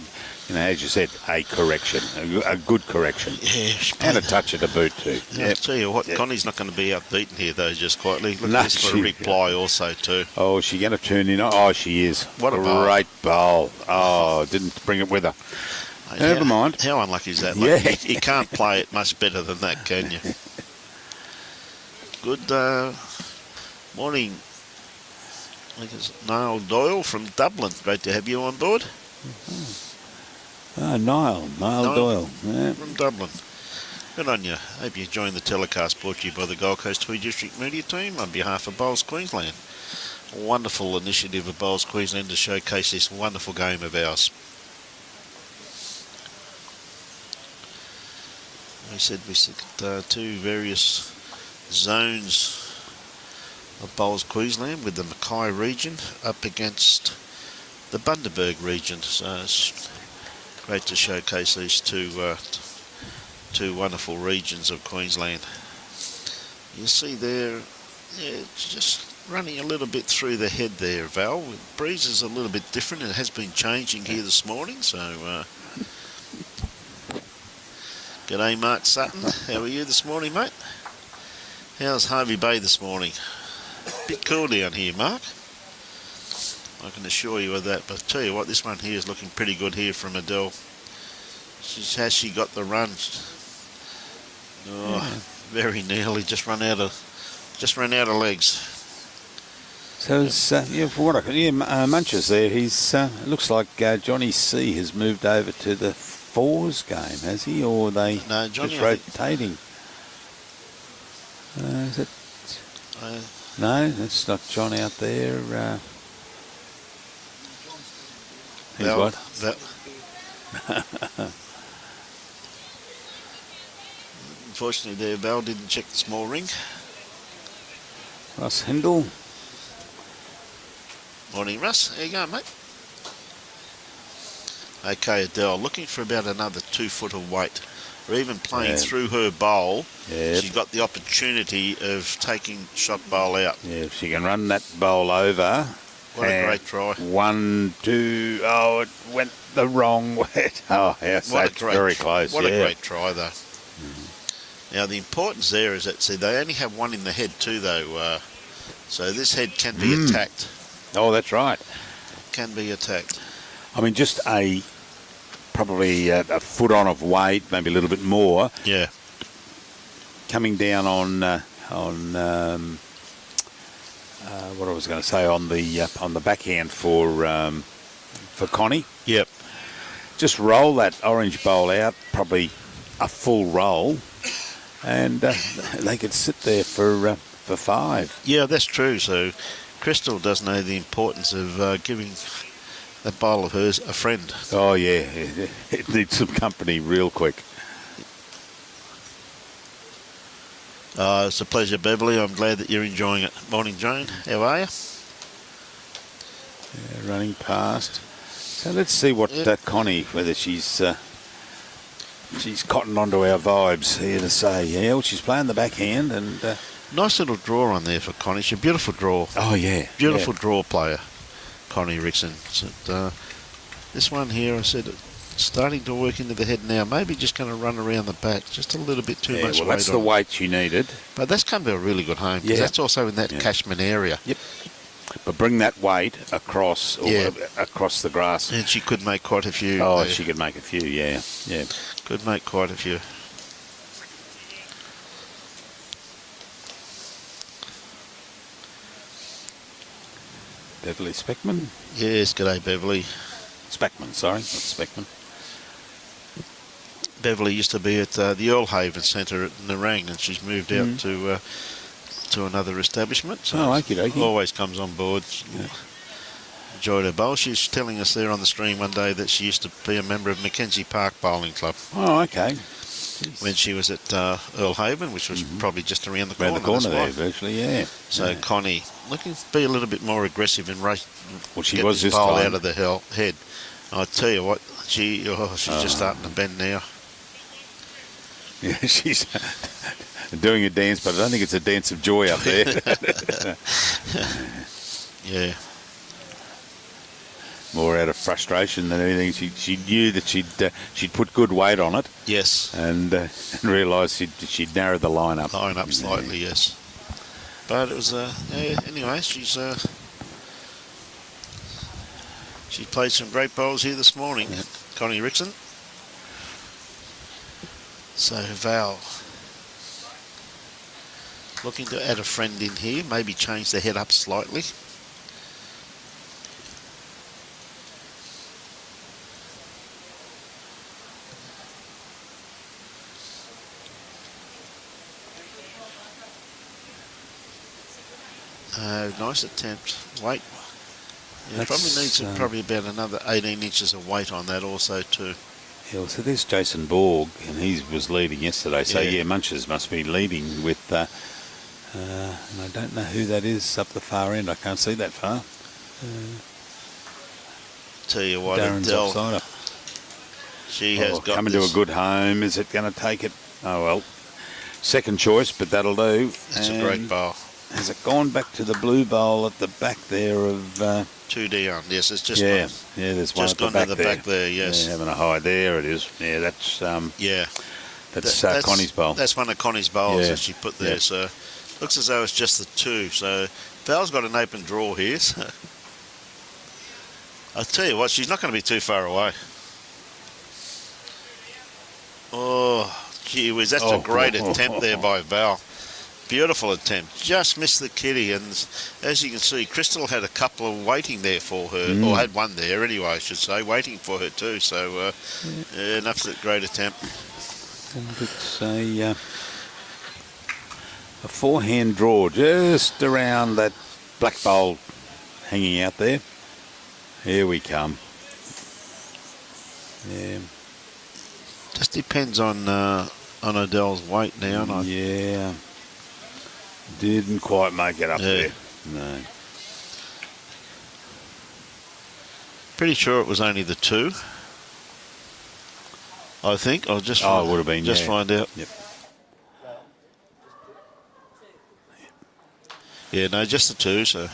as you said, a correction, a good correction, Yeah, and a touch of the boot too. Yeah, I'll tell you what, Connie's not going to be outbeaten here though, just quietly. Look No, at this for a she- reply also too. Oh, is she going to turn in? Oh, she is. What a bowl. great bowl. Oh, didn't bring it with her. Mate, Never mind. How unlucky is that? Yeah. Like, you can't play it much better than that, can you? Good morning. I think it's Niall Doyle from Dublin. Great to have you on board. Oh, Niall Doyle. Yeah. From Dublin. Good on you. Hope you enjoying the telecast brought to you by the Gold Coast Tweed District Media Team on behalf of Bowls Queensland. A wonderful initiative of Bowls Queensland to showcase this wonderful game of ours. We said two various zones of Bowls Queensland, with the Mackay region up against the Bundaberg region. So it's great to showcase these two wonderful regions of Queensland. You see there, it's just running a little bit through the head there, Val. The breeze is a little bit different. It has been changing here this morning, so g'day, Mark Sutton. How are you this morning, mate? How's Harvey Bay this morning? Bit cool down here, Mark. I can assure you of that. But I tell you what, this one here is looking pretty good here from Adele. Has she got the run? Oh, very nearly. Just run out of legs. So it's, for what I can, Munch's there. He's looks like Johnny C has moved over to the fours game, has he? Or are they No, Johnny, just rotating? Is it? No, that's not John out there. He's Val, what? Unfortunately, there, Val didn't check the small ring. Russ Hindle. Morning, Russ. There you go, mate. Okay, Adele, looking for about another 2 foot of weight. Or even playing through her bowl, Yep. she's got the opportunity of taking shot bowl out. Yeah, if she can run that bowl over. What a great try. 1, 2. Oh, it went the wrong way. Oh, yes, that's very close. What a great try, though. Now, the importance there is that, see, they only have one in the head too, though. So this head can be attacked. Oh, that's right. Can be attacked. I mean, just probably a foot on of weight, maybe a little bit more, Yeah. coming down on what I was going to say on the backhand for Connie. Yep. Just roll that orange bowl out, probably a full roll, and they could sit there for 5. Yeah, that's true. So Crystal does know the importance of giving that bowl of hers a friend. Oh yeah, it needs some company real quick. It's a pleasure, Beverly. I'm glad that you're enjoying it. Morning, Joan. How are you? Yeah, running past. So let's see what Connie, whether she's cottoned onto our vibes here to say. Yeah, well, she's playing the backhand and. Nice little draw on there for Connie. She's a beautiful draw. Oh yeah, Beautiful draw player, Connie Rixon. So, this one here, I said, it's starting to work into the head now. Maybe just going to run around the back, just a little bit too much well, weight that's the on. weight she needed. But that's come to a really good home because that's also in that catchment area. Yep. But bring that weight across across the grass. And she could make quite a few. Oh, she could make a few, yeah. Could make quite a few. Beverly Speckman? Yes, g'day, Beverly. Speckman, sorry, not Speckman. Beverly used to be at the Earlhaven Centre at Nerang, and she's moved out to another establishment. So okie dokie. always comes on board. Enjoyed her bowl. She's telling us there on the stream one day that she used to be a member of Mackenzie Park Bowling Club. Oh, okay. When she was at Earlhaven, which was probably just around the corner. Around the corner there, virtually, yeah. So Connie, looking to be a little bit more aggressive and race. Well, she get was this bowl time. out of the head. I tell you what, she's just starting to bend now. Yeah, she's doing a dance, but I don't think it's a dance of joy up there. Yeah. More out of frustration than anything. She knew that she'd put good weight on it. Yes. And realised she'd narrowed the line up. Line up slightly, yes. But it was anyway. She played some great bowls here this morning, Connie Rixon. So Val looking to add a friend in here, maybe change the head up slightly. Nice attempt. Weight. Yeah, probably needs probably about another 18 inches of weight on that also too. Yeah, well, so there's Jason Borg, and he was leading yesterday. So yeah, Munches must be leading with. And I don't know who that is up the far end. I can't see that far. Tell you what, Darren's Adele, offside. she has got coming this. to a good home. Is it going to take it? Oh well, second choice, but that'll do. It's a great bowl. Has it gone back to the blue bowl at the back there of? 2 down. Yes, it's just there's one just at the gone back to the there. back there. Yes, having a high there. It is. Yeah, that's that's Connie's bowl. That's one of Connie's bowls that she put there. Yeah. So looks as though it's just the 2. So Val's got an open draw here. So I'll tell you what, she's not going to be too far away. Oh, gee whiz, that's a great attempt there by Val. Beautiful attempt. Just missed the kitty, and as you can see, Crystal had a couple of waiting there for her, or had one there anyway, I should say, waiting for her too. So an absolute great attempt. And it's a forehand draw just around that black bowl hanging out there. Here we come. Yeah. Just depends on Adele's weight now. And Didn't quite make it up there. No. Pretty sure it was only the 2. I think. I'll just it would have been. Just find out. Yep. Yeah, no, just the 2. So.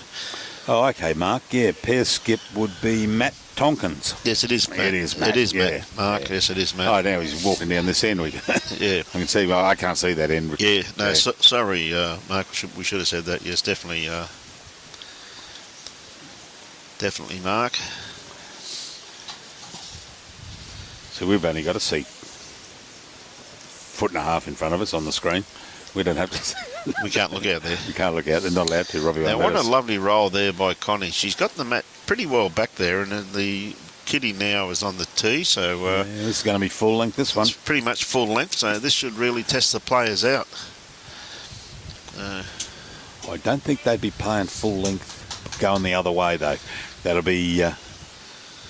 Oh, okay, Mark. Yeah, pair skip would be Matt Tonkins. Yes, it is Matt. It is Matt. It is Matt. Mark, yes, it is Matt. Oh, now he's walking down this end. Yeah. I can see. Well, I can't see that end. Yeah, no, sorry, Mark. We should have said that. Yes, definitely. Definitely, Mark. So we've only got a seat, 1.5 foot in front of us on the screen. We don't have to. We can't look out there. You can't look out. They're not allowed to, Robbie. Now, what a lovely roll there by Connie. She's got the mat pretty well back there, and then the kitty now is on the tee, so this is going to be full length, this one. it's pretty much full length, so this should really test the players out. I don't think they'd be playing full length going the other way, though. That'll be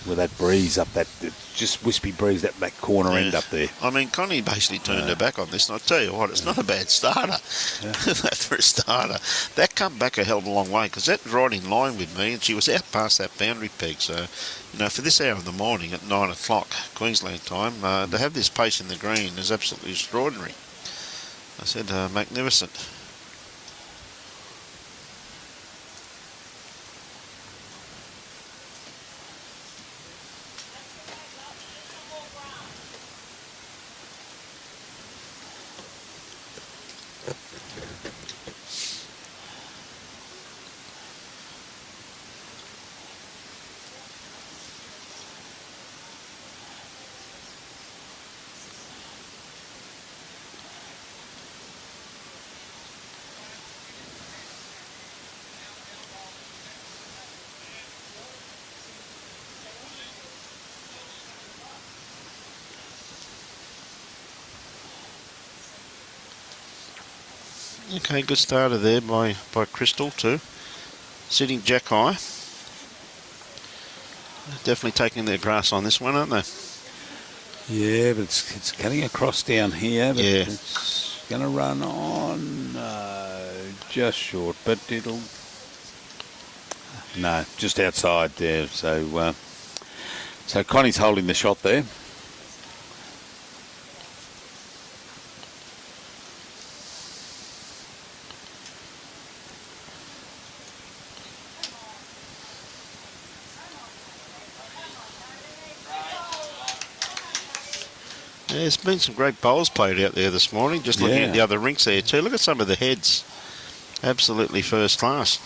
with that breeze up that, just wispy breeze, that back corner end up there. I mean, Connie basically turned her back on this, and I'll tell you what, it's not a bad starter. For a starter. That come back a hell of a long way, because that's right in line with me, and she was out past that boundary peg. So, you know, for this hour of the morning at 9 o'clock Queensland time, to have this pace in the green is absolutely extraordinary. I said, magnificent. Okay, good starter there by Crystal too. Sitting jack high. Definitely taking their grass on this one, aren't they? Yeah, but it's cutting across down here. But Yeah. it's going to run on just short, but it'll... No, just outside there. So, so Connie's holding the shot there. Yeah, there's been some great bowls played out there this morning. Just looking at the other rinks there too. Look at some of the heads. Absolutely first class.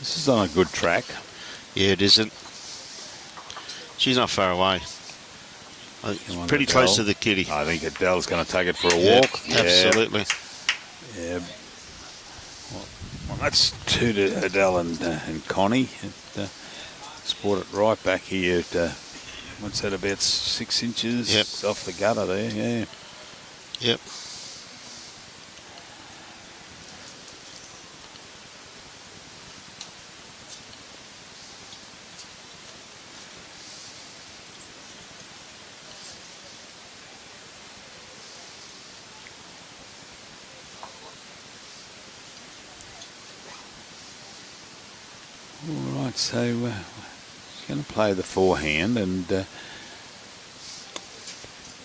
This is on a good track. Yeah, it isn't. She's not far away. It's pretty Adele. close to the kitty. I think Adele's going to take it for a Yeah, walk. absolutely. Yeah. Well, that's two to Adele and Connie. It's brought it right back here at, what's that, about 6 inches off the gutter there, yeah. Yep. All right, so she's going to play the forehand, and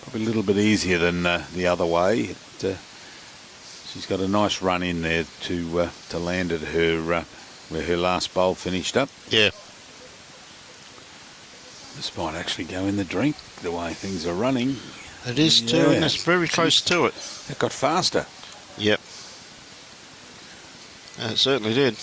probably a little bit easier than the other way. She's got a nice run in there to land at her where her last bowl finished up. Yeah. This might actually go in the drink the way things are running. It is too, and it's very close to it. It got faster. Yep. It certainly did.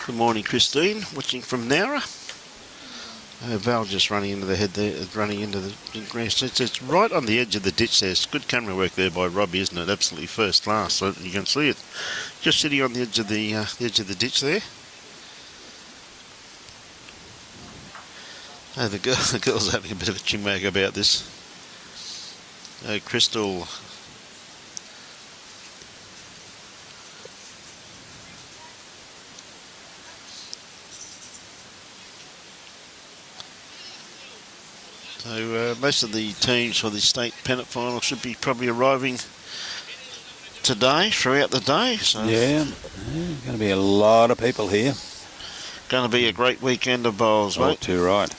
Good morning, Christine, watching from Nowra. Val just running into the head there, running into the grass. It's right on the edge of the ditch there. It's good camera work there by Robbie, isn't it? Absolutely first class. So you can see it just sitting on the edge of the ditch there. The girl's having a bit of a chinwag about this. Crystal. So most of the teams for the state pennant final should be probably arriving today, throughout the day. So Yeah, going to be a lot of people here. Going to be a great weekend of bowls, Oh, mate. too right.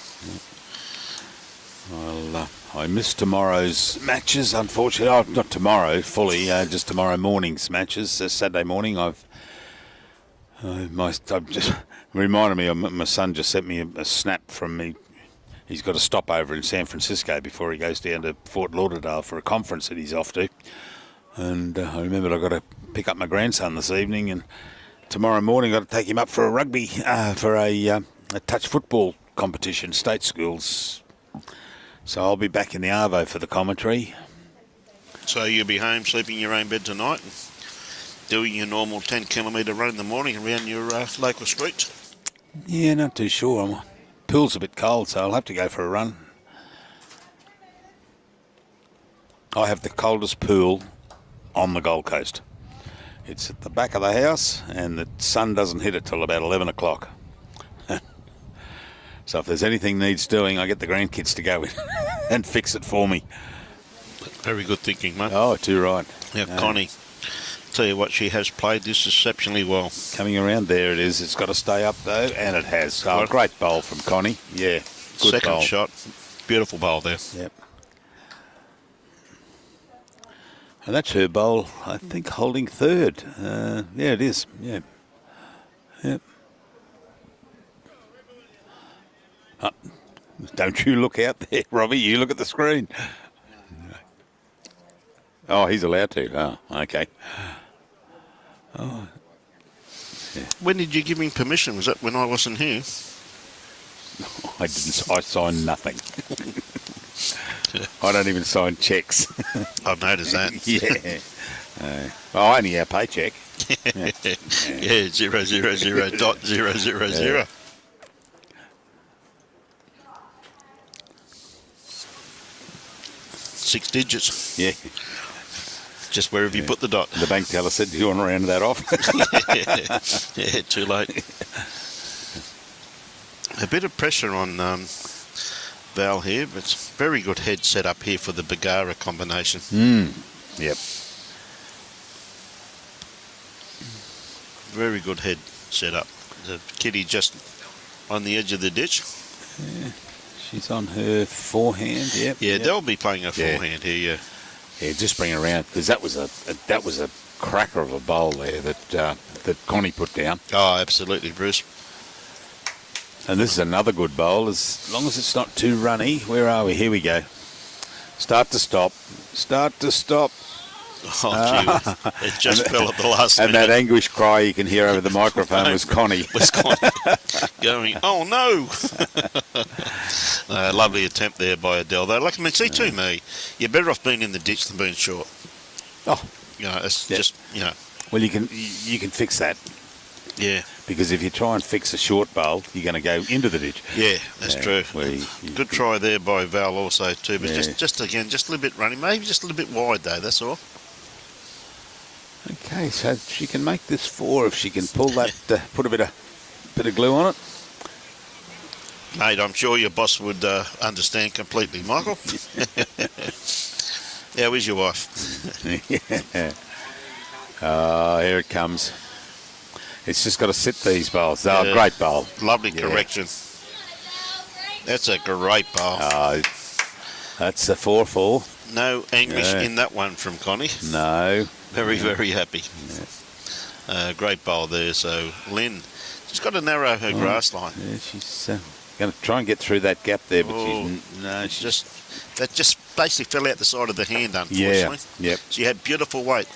Well, I missed tomorrow's matches, unfortunately. Oh, not tomorrow, fully, just tomorrow morning's matches. Saturday morning, I've I've just reminded me. My son just sent me a snap from me. He's got a stopover in San Francisco before he goes down to Fort Lauderdale for a conference that he's off to. And I remembered I've got to pick up my grandson this evening, and tomorrow morning I've got to take him up for a rugby, for a touch football competition, state schools. So I'll be back in the Arvo for the commentary. So you'll be home sleeping in your own bed tonight and doing your normal 10-kilometre run in the morning around your local streets? Yeah, not too sure. Pool's a bit cold, so I'll have to go for a run. I have the coldest pool on the Gold Coast. It's at the back of the house, and the sun doesn't hit it till about 11 o'clock. So if there's anything needs doing, I get the grandkids to go in and fix it for me. Very good thinking, mate. Oh, too right. Yeah, Connie, tell you what, she has played this exceptionally well. Coming around, there it is. It's got to stay up, though, and it has. Oh, great bowl from Connie. Yeah, good Second bowl. shot, beautiful bowl there. Yep. And that's her bowl, I think, holding third. Yeah, it is. Yeah. Yep. Don't you look out there, Robbie. You look at the screen. Oh, he's allowed to. Oh, okay. Oh. Yeah. When did you give him permission? Was that when I wasn't here? I didn't. I signed nothing. I don't even sign checks. I've noticed that. Yeah. Only our paycheck. Yeah, 000.000. Yeah. Six digits. Yeah. Just wherever you put the dot. The bank teller said, do you want to round that off? Yeah, too late. A bit of pressure on Val here, but it's very good head set up here for the Bargara combination. Yep. Very good head set up. The kitty just on the edge of the ditch. Yeah. She's on her forehand. Yep. Yeah, yep. they'll be playing a forehand here. Yeah. Yeah, just bring her around, because that was a cracker of a bowl there that Connie put down. Oh, absolutely, Bruce. And this is another good bowl, as long as it's not too runny. Where are we? Here we go. Start to stop. Start to stop. Oh, gee, it just fell at the last and minute. that anguish cry you can hear over the microphone was Connie. Going, oh no! Lovely attempt there by Adele, though. Like, I mean, see, to me, you're better off being in the ditch than being short. Oh, you know, it's just, you know. Well, you can fix that. Yeah. Because if you try and fix a short bowl, you're going to go into the ditch. Yeah, that's true. Good try there by Val also too, but Yeah. just again, just a little bit running, maybe just a little bit wide though. That's all. Okay, so she can make this 4 if she can pull that, put a bit of glue on it. Mate, I'm sure your boss would understand completely, Michael. How is your wife? Yeah. Oh, here it comes. It's just got to sit these bowls. Oh, Yeah. great bowl. Lovely correction. That's a great bowl. That's a 4-4. No anguish Yeah. in that one from Connie. No. Very, very happy. Great bowl there. So Lynn, she's got to narrow her grass line. Yeah, she's going to try and get through that gap there, but she's That just basically fell out the side of the hand, unfortunately. Yeah. Yep. She had beautiful weight.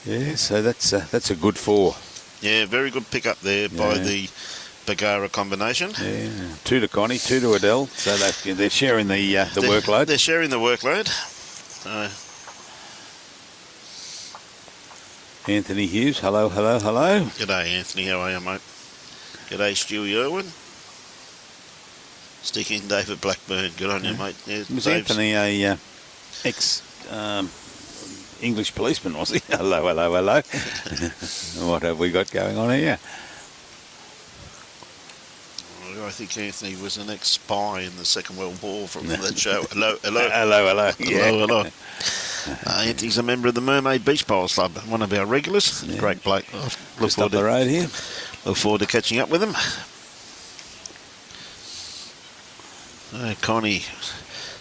Yeah, so that's a good 4. Yeah, very good pick up there by the Bargara combination. Yeah, 2 to Connie, 2 to Adele. So they're sharing the workload. They're sharing the workload. Anthony Hughes, hello. G'day, Anthony. How are you, mate? G'day, Stewie Irwin. Sticking David Blackburn. Good on you, mate. Yeah, Was Dave's- Anthony a ex English policeman, was he? Hello. What have we got going on here? I think Anthony was an ex-spy in the Second World War from that show. Hello. Hello. Yeah. Hello. Anthony's a member of the Mermaid Beach Bowls Club, one of our regulars. Yeah. Great bloke. Just up the road here. Look forward to catching up with him. Connie,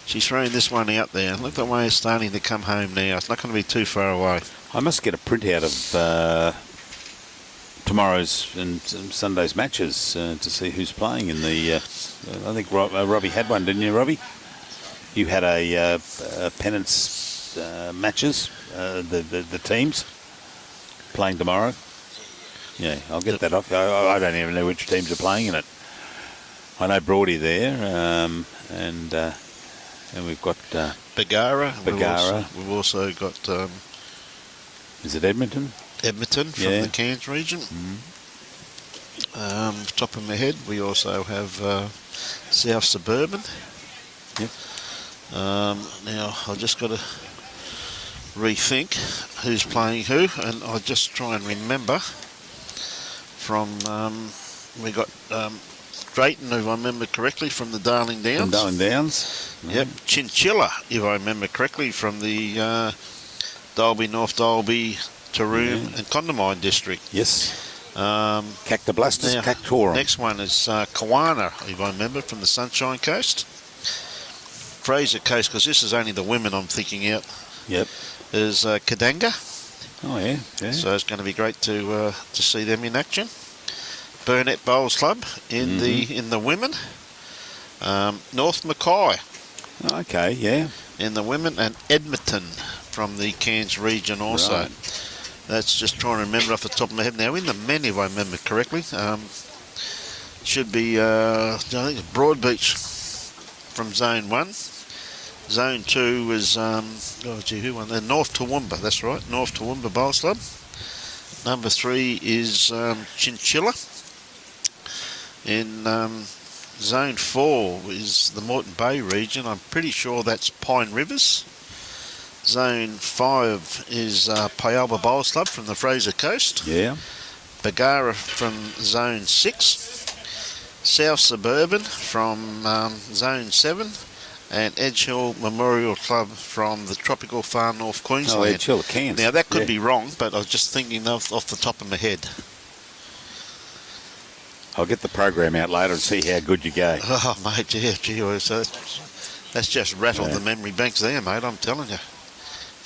she's throwing this one out there. Look the way it's starting to come home now. It's not going to be too far away. I must get a printout of tomorrow's and Sunday's matches to see who's playing in the. I think Robbie had one, didn't you, Robbie? You had a pennants matches. The teams playing tomorrow. Yeah, I'll get that off. I don't even know which teams are playing in it. I know Broady there, and we've got Bargara. Bargara. We've also got. Is it Edmonton? Edmonton from the Cairns region. Top of my head, we also have South Suburban. Yep. Now I've just got to rethink who's playing who, and I'll just try and remember. From we got Drayton, if I remember correctly, from the Darling Downs. From Darling Downs. Yep. Chinchilla, if I remember correctly, from the Dalby, North Dalby, Taroom and Condamine district. Yes. Cactoblastus cactorum. Next one is Kawana, if I remember, from the Sunshine Coast. Fraser Coast, because this is only the women I'm thinking out. Yep. Is Kadanga. Oh yeah. So it's going to be great to see them in action. Burnett Bowls Club in the women. North Mackay. Okay. Yeah. In the women, and Edmonton from the Cairns region also. Right. That's just trying to remember off the top of my head. Now in the men, if I remember correctly, should be I think it's Broadbeach from Zone 1. Zone 2 was who won there? North Toowoomba, that's right, North Toowoomba Bowls Club. Number 3 is Chinchilla. In Zone 4 is the Moreton Bay region. I'm pretty sure that's Pine Rivers. Zone 5 is Pialba Bowls Club from the Fraser Coast. Yeah. Bargara from Zone 6. South Suburban from Zone 7. And Edge Hill Memorial Club from the tropical far north Queensland. Oh, Edge Hill, Cairns. Now, that could be wrong, but I was just thinking off the top of my head. I'll get the program out later and see how good you go. Oh, mate, yeah, gee whiz, that's just rattled the memory banks there, mate, I'm telling you.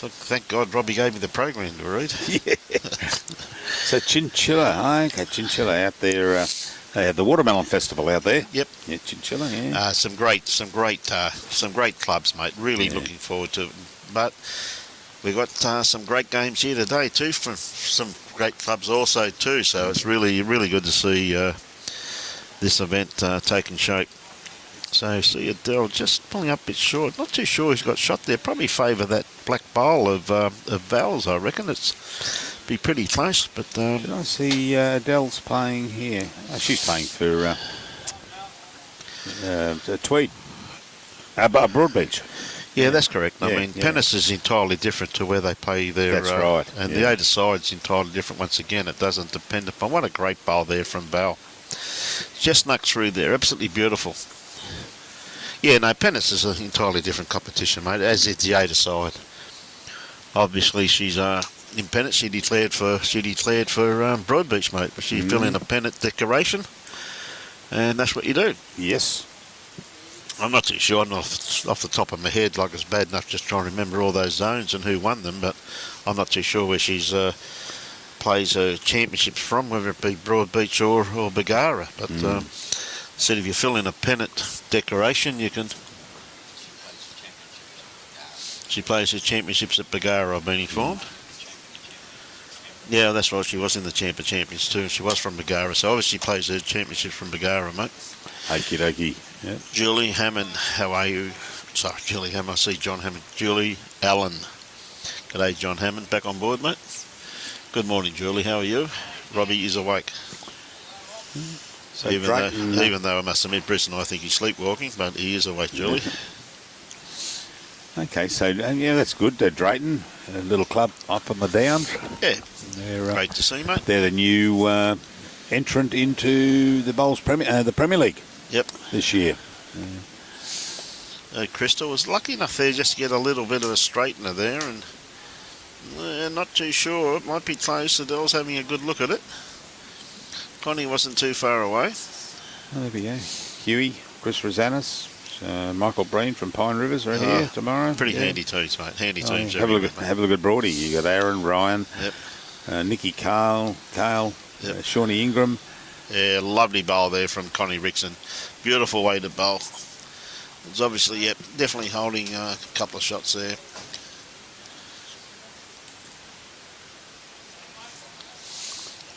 Thank God Robbie gave me the program to read. Yeah. So Chinchilla, okay, Chinchilla out there. They have the Watermelon Festival out there. Yep. Yeah, Chinchilla, yeah. Some great clubs, mate. Really looking forward to it. But we've got some great games here today too from some great clubs also too. So it's really good to see this event taking shape. So see Adele just pulling up a bit short. Not too sure who's got shot there. Probably favour that black bowl of Val's, I reckon. It's be pretty close, but Did I see Adele's playing here? Oh, she's playing for Tweed. Broadbeach. yeah, that's correct. I Yeah, mean, yeah. Pennis is entirely different to where they play their. That's right, And yeah. the Ada side's entirely different. Once again, it doesn't depend upon. What a great bowl there from Val. Just snuck through there, absolutely beautiful. Yeah, no, Pennis is an entirely different competition, mate. As is the Ada side. Obviously, she's in pennant. She declared for Broadbeach, mate. But she fill in a pennant decoration, and that's what you do. Yes. I'm not too sure. I'm not off the top of my head. Like it's bad enough just trying to remember all those zones and who won them, but I'm not too sure where she's plays her championships from, whether it be Broadbeach or Bargara. But said if you fill in a pennant decoration, you can. She plays her championships at Bargara, I've been informed. Yeah, that's right. She was in the Champions too. She was from Bargara, so obviously she plays her championships from Bargara, mate. Okie dokie. Yeah. Julie Hammond, how are you? Sorry, Julie Hammond. I see John Hammond. Julie Allen. G'day, John Hammond. Back on board, mate. Good morning, Julie. How are you? Robbie is awake. So Even though I must admit, Bruce and I think he's sleepwalking, but he is awake, Julie. Okay, so yeah, that's good. Drayton, a little club up on the downs. Yeah, They're, great to see, mate. They're the new entrant into the the Premier League. Yep. This year. Crystal was lucky enough there just to get a little bit of a straightener there, and not too sure. It might be close. Adele's having a good look at it. Connie wasn't too far away. Oh, there we go. Huey, Chris Rosanis, Michael Breen from Pine Rivers are here tomorrow. Pretty handy teams, mate. Handy teams. Have a look at Broady. You got Aaron, Ryan, Yep. Nicky, Kale, Yep. Shawnee Ingram. Yeah, lovely bowl there from Connie Rixon. Beautiful way to bowl. It's obviously, yep, definitely holding a couple of shots there.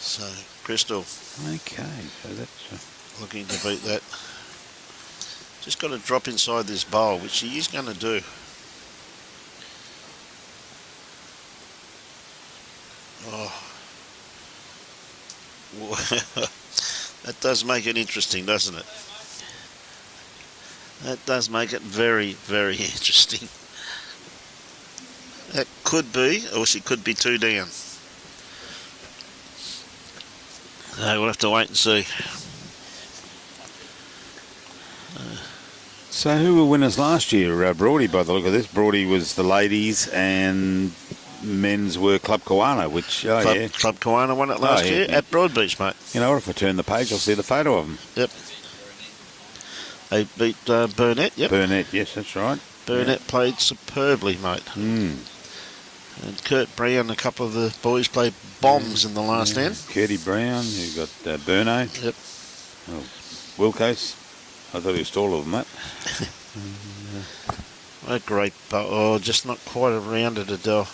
So, Crystal Okay, so that's... looking to beat that. Just got to drop inside this bowl, which she is going to do. Oh. That does make it interesting, doesn't it? That does make it very, very interesting. That could be, or she could be 2 down. So we'll have to wait and see. So who were winners last year? Broady, by the look of this. Broady was the ladies and men's were Club Kiwana, which, Club Kiwana won it last year at Broadbeach, mate. You know what, if I turn the page, I'll see the photo of them. Yep. They beat Burnett, yep. Burnett, yes, that's right. Burnett played superbly, mate. And Kurt Brown, a couple of the boys played bombs in the last end. Curdy Brown, you got Burno. Yep. Oh, Wilco's. I thought he was taller than that. What a great bowl. Oh, just not quite around it, Adele.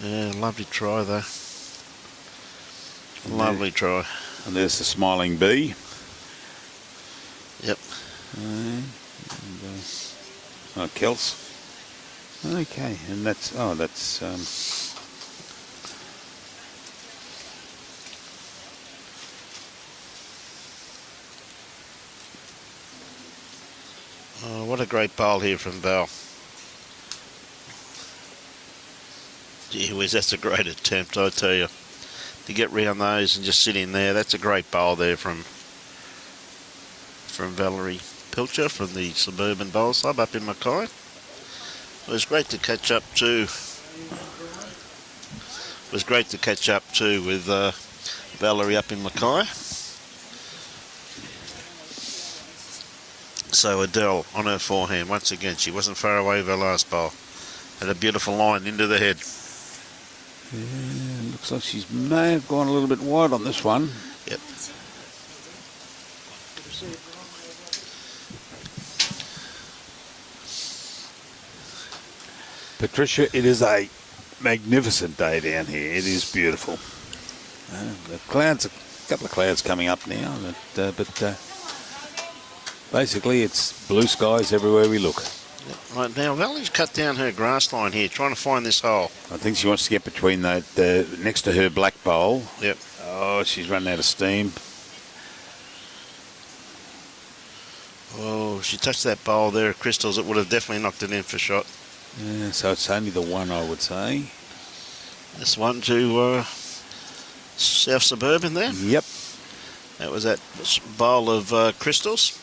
Yeah, lovely try though. Lovely try. And there's the Smiling Bee. Yep. Oh, Kels. Okay, and that's Oh, what a great bowl here from Val. Gee whiz, that's a great attempt, I tell you. To get round those and just sit in there, that's a great bowl there from Valerie Pilcher from the Suburban Bowl Club up in Mackay. It was great to catch up to. With Valerie up in Mackay. So Adele on her forehand once again. She wasn't far away with her last bowl. Had a beautiful line into the head. Yeah, looks like she may have gone a little bit wide on this one. Yep. Patricia, it is a magnificent day down here. It is beautiful. The clouds, a couple of clouds coming up now, but basically it's blue skies everywhere we look. Yep. Right now, Valerie's cut down her grass line here, trying to find this hole. I think she wants to get between the next to her black bowl. Yep. Oh, she's running out of steam. Oh, she touched that bowl there at Crystals. It would have definitely knocked it in for shot. Yeah, so it's only the one, I would say. This one to South Suburban there. Yep. That was that bowl of Crystals.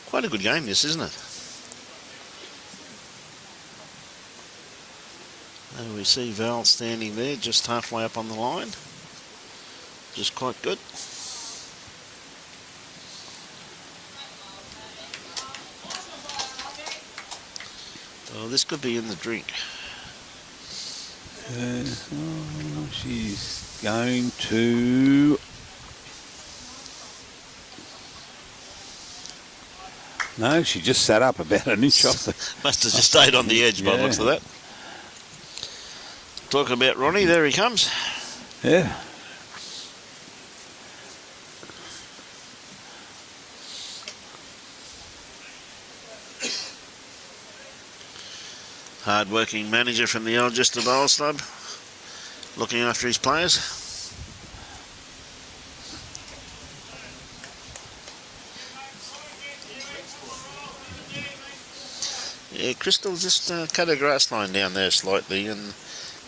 Quite a good game, this, isn't it? And we see Val standing there just halfway up on the line. Just quite good. Oh, this could be in the drink. She's going to... No, she just sat up about an inch off the... Must have just stayed on the edge by the looks of that. Talk about Ronnie, there he comes. Yeah. Hard-working manager from the Algester Bowls Club, looking after his players. Yeah, Crystal just cut her grass line down there slightly, and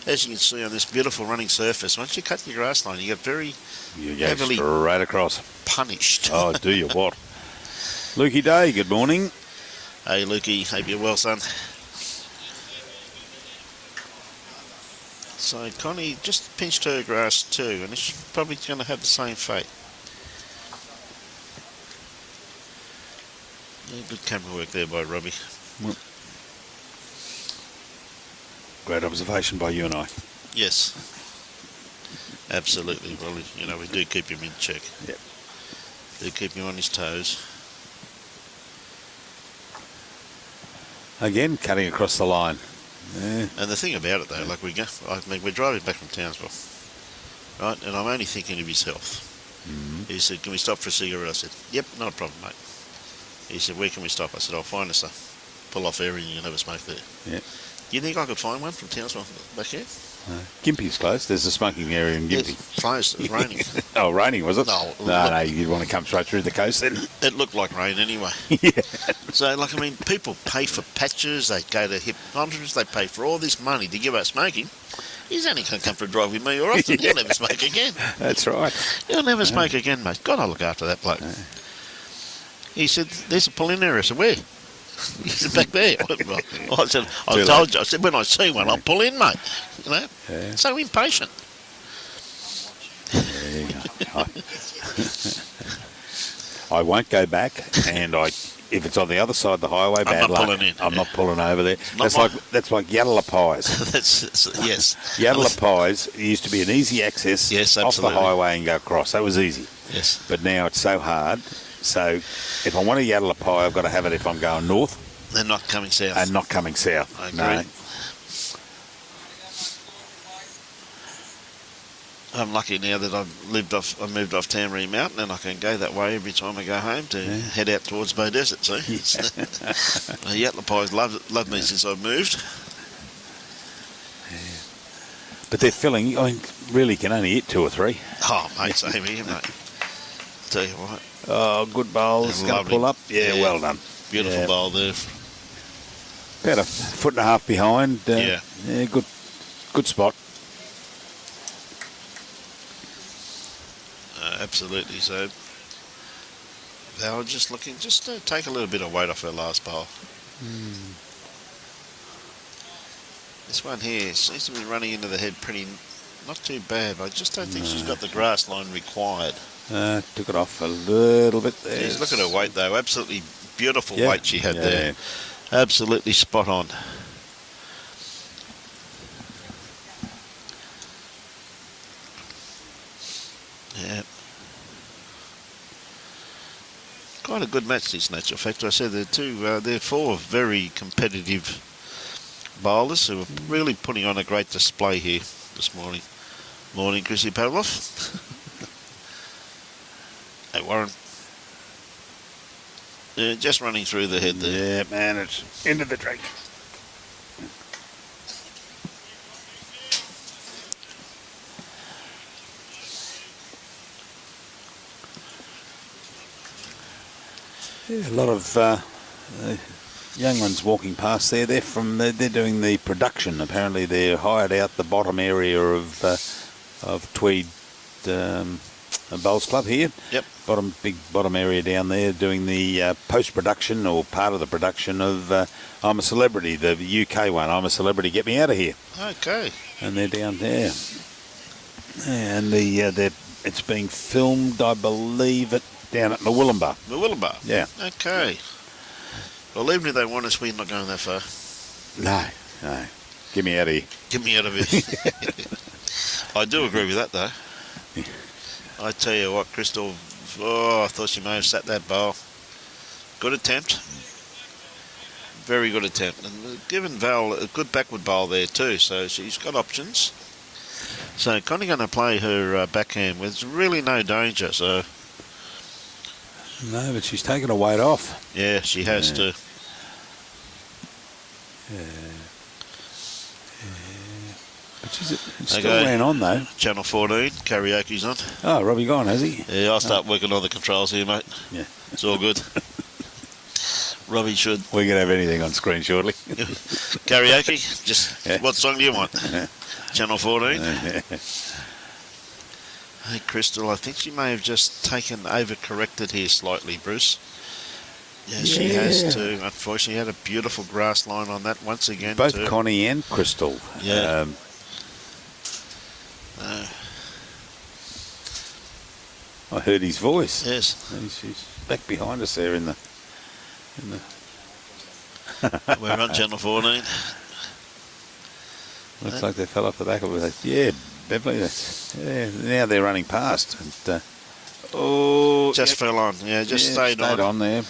as you can see on this beautiful running surface, once you cut your grass line, you get very heavily straight across. Punished. Oh, do you what? Lukey Day, good morning. Hey, Lukey, hope you're well, son. So Connie just pinched her grass too, and she's probably going to have the same fate. Yeah, good camera work there by Robbie. Great observation by you and I. Yes. Absolutely. Well, you know, we do keep him in check. Yep. Do keep him on his toes. Again, cutting across the line. Yeah. And the thing about it, though, like we're driving back from Townsville, right? And I'm only thinking of his health. He said, "Can we stop for a cigarette?" I said, "Yep, not a problem, mate." He said, "Where can we stop?" I said, "I'll find us a pull-off area and you can have a smoke there." Yeah. You think I could find one from Townsville back here? Gympie's closed. There's a smoking area in Gympie. It's closed. It was raining. Oh, raining, was it? No, you'd want to come straight through the coast then. It looked like rain anyway. Yeah. So, like, I mean, people pay for patches, they go to hip conferences, they pay for all this money to give up smoking. He's only going to come for a drive with me or often. He'll never smoke again. That's right. He'll never smoke again, mate. God, I'll look after that bloke. He said, "There's a pull-in area." I said, "Where?" He said, "Back there." I said, "I told you." I said, "When I see one, I'll pull in, mate." You know? Yeah. So impatient. There you go. I won't go back, and if it's on the other side of the highway, bad luck. Pulling in. I'm not pulling over there. Not That's like Yadala Pies. Yes. Yadala Pies used to be an easy access Yes, off the absolutely. highway and go across. That was easy. Yes. But now it's so hard. So if I want a Yadala Pie, I've got to have it if I'm going north They're not coming south. and not coming south. I agree. No. I'm lucky now that I moved off Tamworth Mountain and I can go that way every time I go home to head out towards Bow Desert, see? The Yatla Pies loved me since I've moved. But they're filling. I mean, really can only eat 2 or 3. Oh, mate, same here, mate. Tell you what. Oh, good bowls. Going to Lovely. pull up. Yeah, Yeah. well done. Beautiful bowl there. About a foot and a half behind. Yeah. Yeah, good spot. Absolutely. So they were just looking, just to take a little bit of weight off her last bowl. This one here seems to be running into the head not too bad, but I just don't think she's got the grass line required. Took it off a little bit there. Jeez, look at her weight though, absolutely beautiful Yeah. weight she had Yeah, there. Absolutely spot on. Yeah. Quite a good match this natural fact. I said they're 4 very competitive bowlers who are really putting on a great display here this morning. Morning, Chrissy Pavlov. Hey, Warren. Yeah, just running through the head there. Yeah, man, it's into the drink. Yeah, a lot of young ones walking past there. They're doing the production. Apparently, they're hired out the bottom area of Tweed Bowls Club here. Yep. Big bottom area down there, doing the post-production or part of the production of I'm a Celebrity, the UK one. I'm a Celebrity, Get Me Out of Here. Okay. And they're down there. And it's being filmed, I believe, down at Mawilumba. Mawilumba. Yeah. Okay. Well, even if they want us, we're not going that far. No. Get me out of here. Get me out of here. I do agree with that, though. I tell you what, Crystal, I thought she may have sat that bowl. Good attempt. Very good attempt. And given Val a good backward bowl there too, so she's got options. So Connie going to play her backhand with really no danger, so... No, but she's taken a weight off. Yeah, she has too. But it's still ran on, though. Channel 14, karaoke's on. Oh, Robbie gone, has he? Yeah, I'll start working on the controls here, mate. Yeah. It's all good. Robbie should. We're going to have anything on screen shortly. Karaoke? Just what song do you want? Channel 14? Hey, Crystal, I think she may have just overcorrected here slightly, Bruce. Yeah, she has too. Unfortunately, had a beautiful grass line on that once again. Both too. Connie and Crystal. Yeah. I heard his voice. Yes. He's back behind us there in the. We're on channel 14. Looks like they fell off the back of it. Yeah, Beverly. Yeah, now they're running past. And, Just fell on. Yeah, just stayed on. there.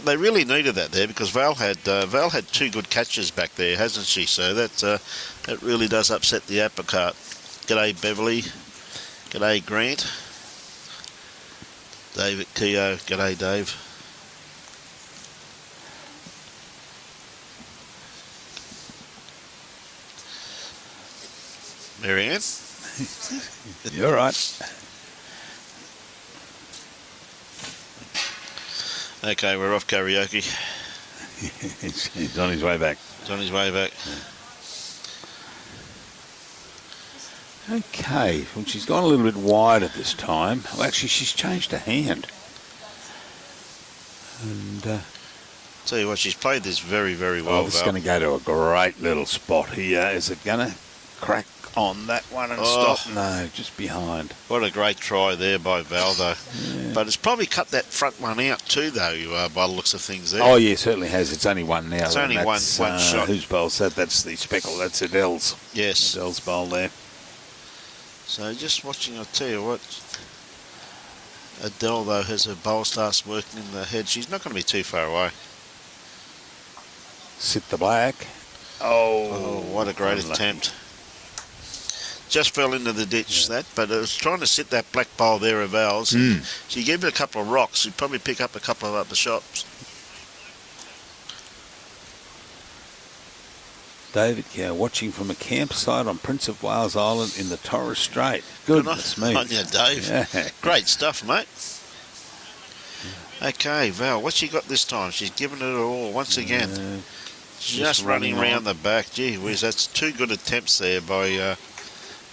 They really needed that there because Val had 2 good catches back there, hasn't she? So that really does upset the apple cart. G'day Beverly. G'day Grant. David Keogh. G'day Dave. Marianne. You're right. Okay, we're off karaoke. He's on his way back. He's on his way back. Okay, well, she's gone a little bit wide at this time. Well, actually, she's changed her hand. And Tell you what, she's played this very, very well. this is going to go to a great little spot here. Is it going to crack on that one and stop? No, just behind. What a great try there by Val, though. Yeah. But it's probably cut that front one out too, though, by the looks of things there. Oh, yeah, certainly has. It's only one now. It's only one shot. Whose bowl's that? That's the speckle. That's Adele's. Yes. Adele's bowl there. So just watching, I'll tell you what, Adele, though, as her bowl starts working in the head, she's not going to be too far away. Sit the black. Oh, what a great attempt. Just fell into the ditch, but it was trying to sit that black bowl there of ours. She gave it a couple of rocks. She'd probably pick up a couple of other shots. David Cow watching from a campsite on Prince of Wales Island in the Torres Strait. Goodness me. On you, Dave. Yeah. Great stuff, mate. Okay, Val, what's she got this time? She's given it her all once again. Just running around the back. Gee whiz, that's 2 good attempts there by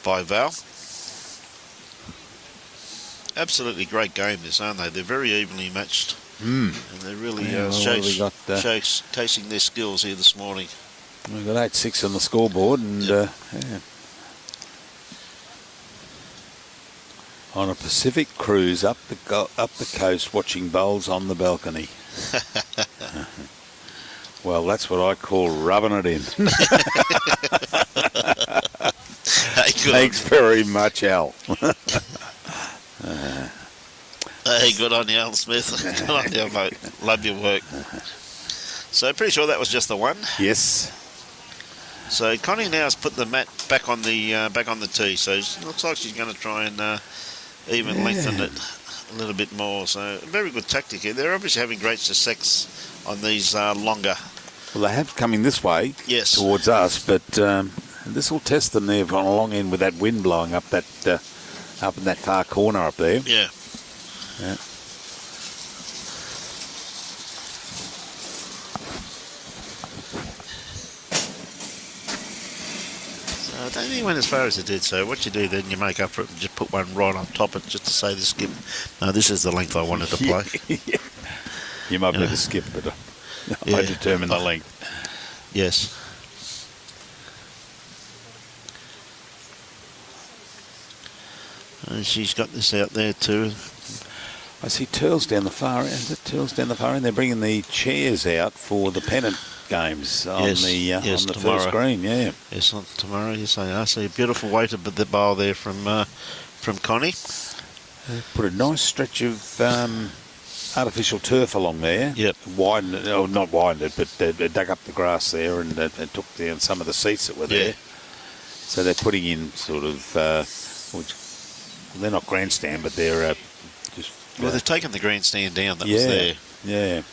Val. Absolutely great game this, aren't they? They're very evenly matched. And they're really showcasing their skills here this morning. We've got 8-6 on the scoreboard, and on a Pacific cruise up the coast, watching bowls on the balcony. Well, that's what I call rubbing it in. Thanks very much, Al. Hey, good on you, Al Smith. Good on you, mate. Love your work. So, pretty sure that was just the one. Yes. So Connie now has put the mat back on the tee. So it looks like she's going to try and even lengthen it a little bit more. So very good tactic here. They're obviously having great success on these longer. Well, they have coming this way towards us, but this will test them there on a long end with that wind blowing up that up in that far corner up there. Yeah. Yeah. I don't think it went as far as it did, so what you do then, you make up for it and just put one right on top of it just to say the skip. No, this is the length I wanted to play. Yeah. You might be the skip, but I determine the length. Yes. And she's got this out there too. I see Turles down the far end. Is it Turles down the far end? They're bringing the chairs out for the pennant games on the first green. Yeah. Yes, on tomorrow. Yes, I see a beautiful weighted the bowl there from Connie. Put a nice stretch of artificial turf along there. Yep. Widened it, or not widened it, but they dug up the grass there and took down some of the seats that were there. So they're putting in sort of, they're not grandstand, but they're just. Well, they've taken the grandstand down that was there. Yeah.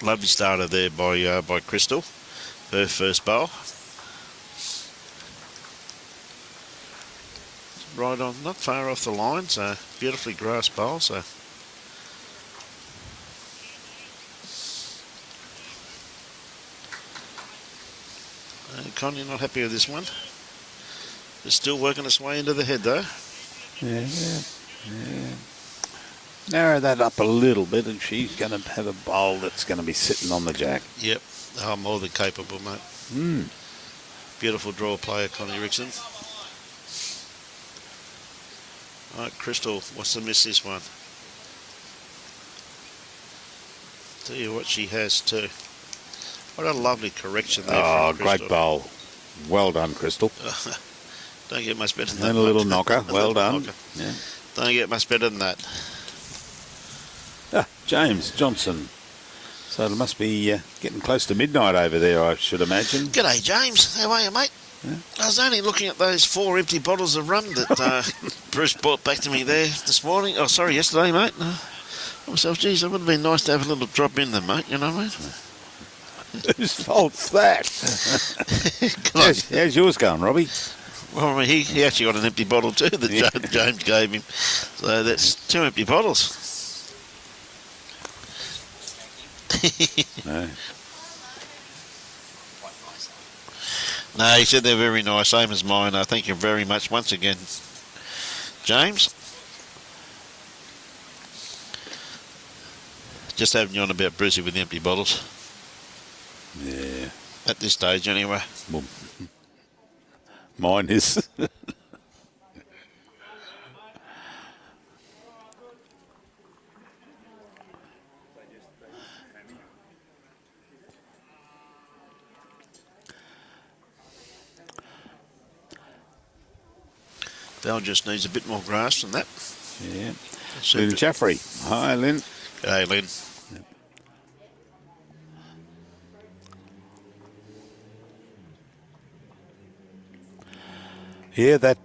Lovely starter there by Crystal, her first bowl. Right on, not far off the line, so beautifully grassed bowl. So Connie not happy with this one. It's still working its way into the head though. Yeah. Narrow that up a little bit, and she's going to have a bowl that's going to be sitting on the jack. Yep, more than capable, mate. Beautiful draw player, Connie Rixon. All right, Crystal, what's to miss this one? Tell you what she has too. What a lovely correction there. Oh, from great Crystal. bowl. Well done, Crystal. Don't get much better than that. And a little mate. knocker. A Well little done. knocker. Yeah. Don't get much better than that. James Johnson. So it must be getting close to midnight over there, I should imagine. G'day, James. How are you, mate? Yeah. I was only looking at those 4 empty bottles of rum that Bruce brought back to me there this morning. Oh, sorry, yesterday, mate. Myself, geez, it would have been nice to have a little drop in them, mate. You know what I mean? Whose fault's that? How's yours going, Robbie? Well, I mean, he actually got an empty bottle too that James gave him. So that's 2 empty bottles. No. No, he said they're very nice, same as mine. Thank you very much once again, James. Just having you on about Brucey with the empty bottles. Yeah. At this stage, anyway. Well, mine is. Val just needs a bit more grass than that. Yeah. Super. Lynn Jaffrey. Hi, Lynn. G'day, Lynn. Yeah, that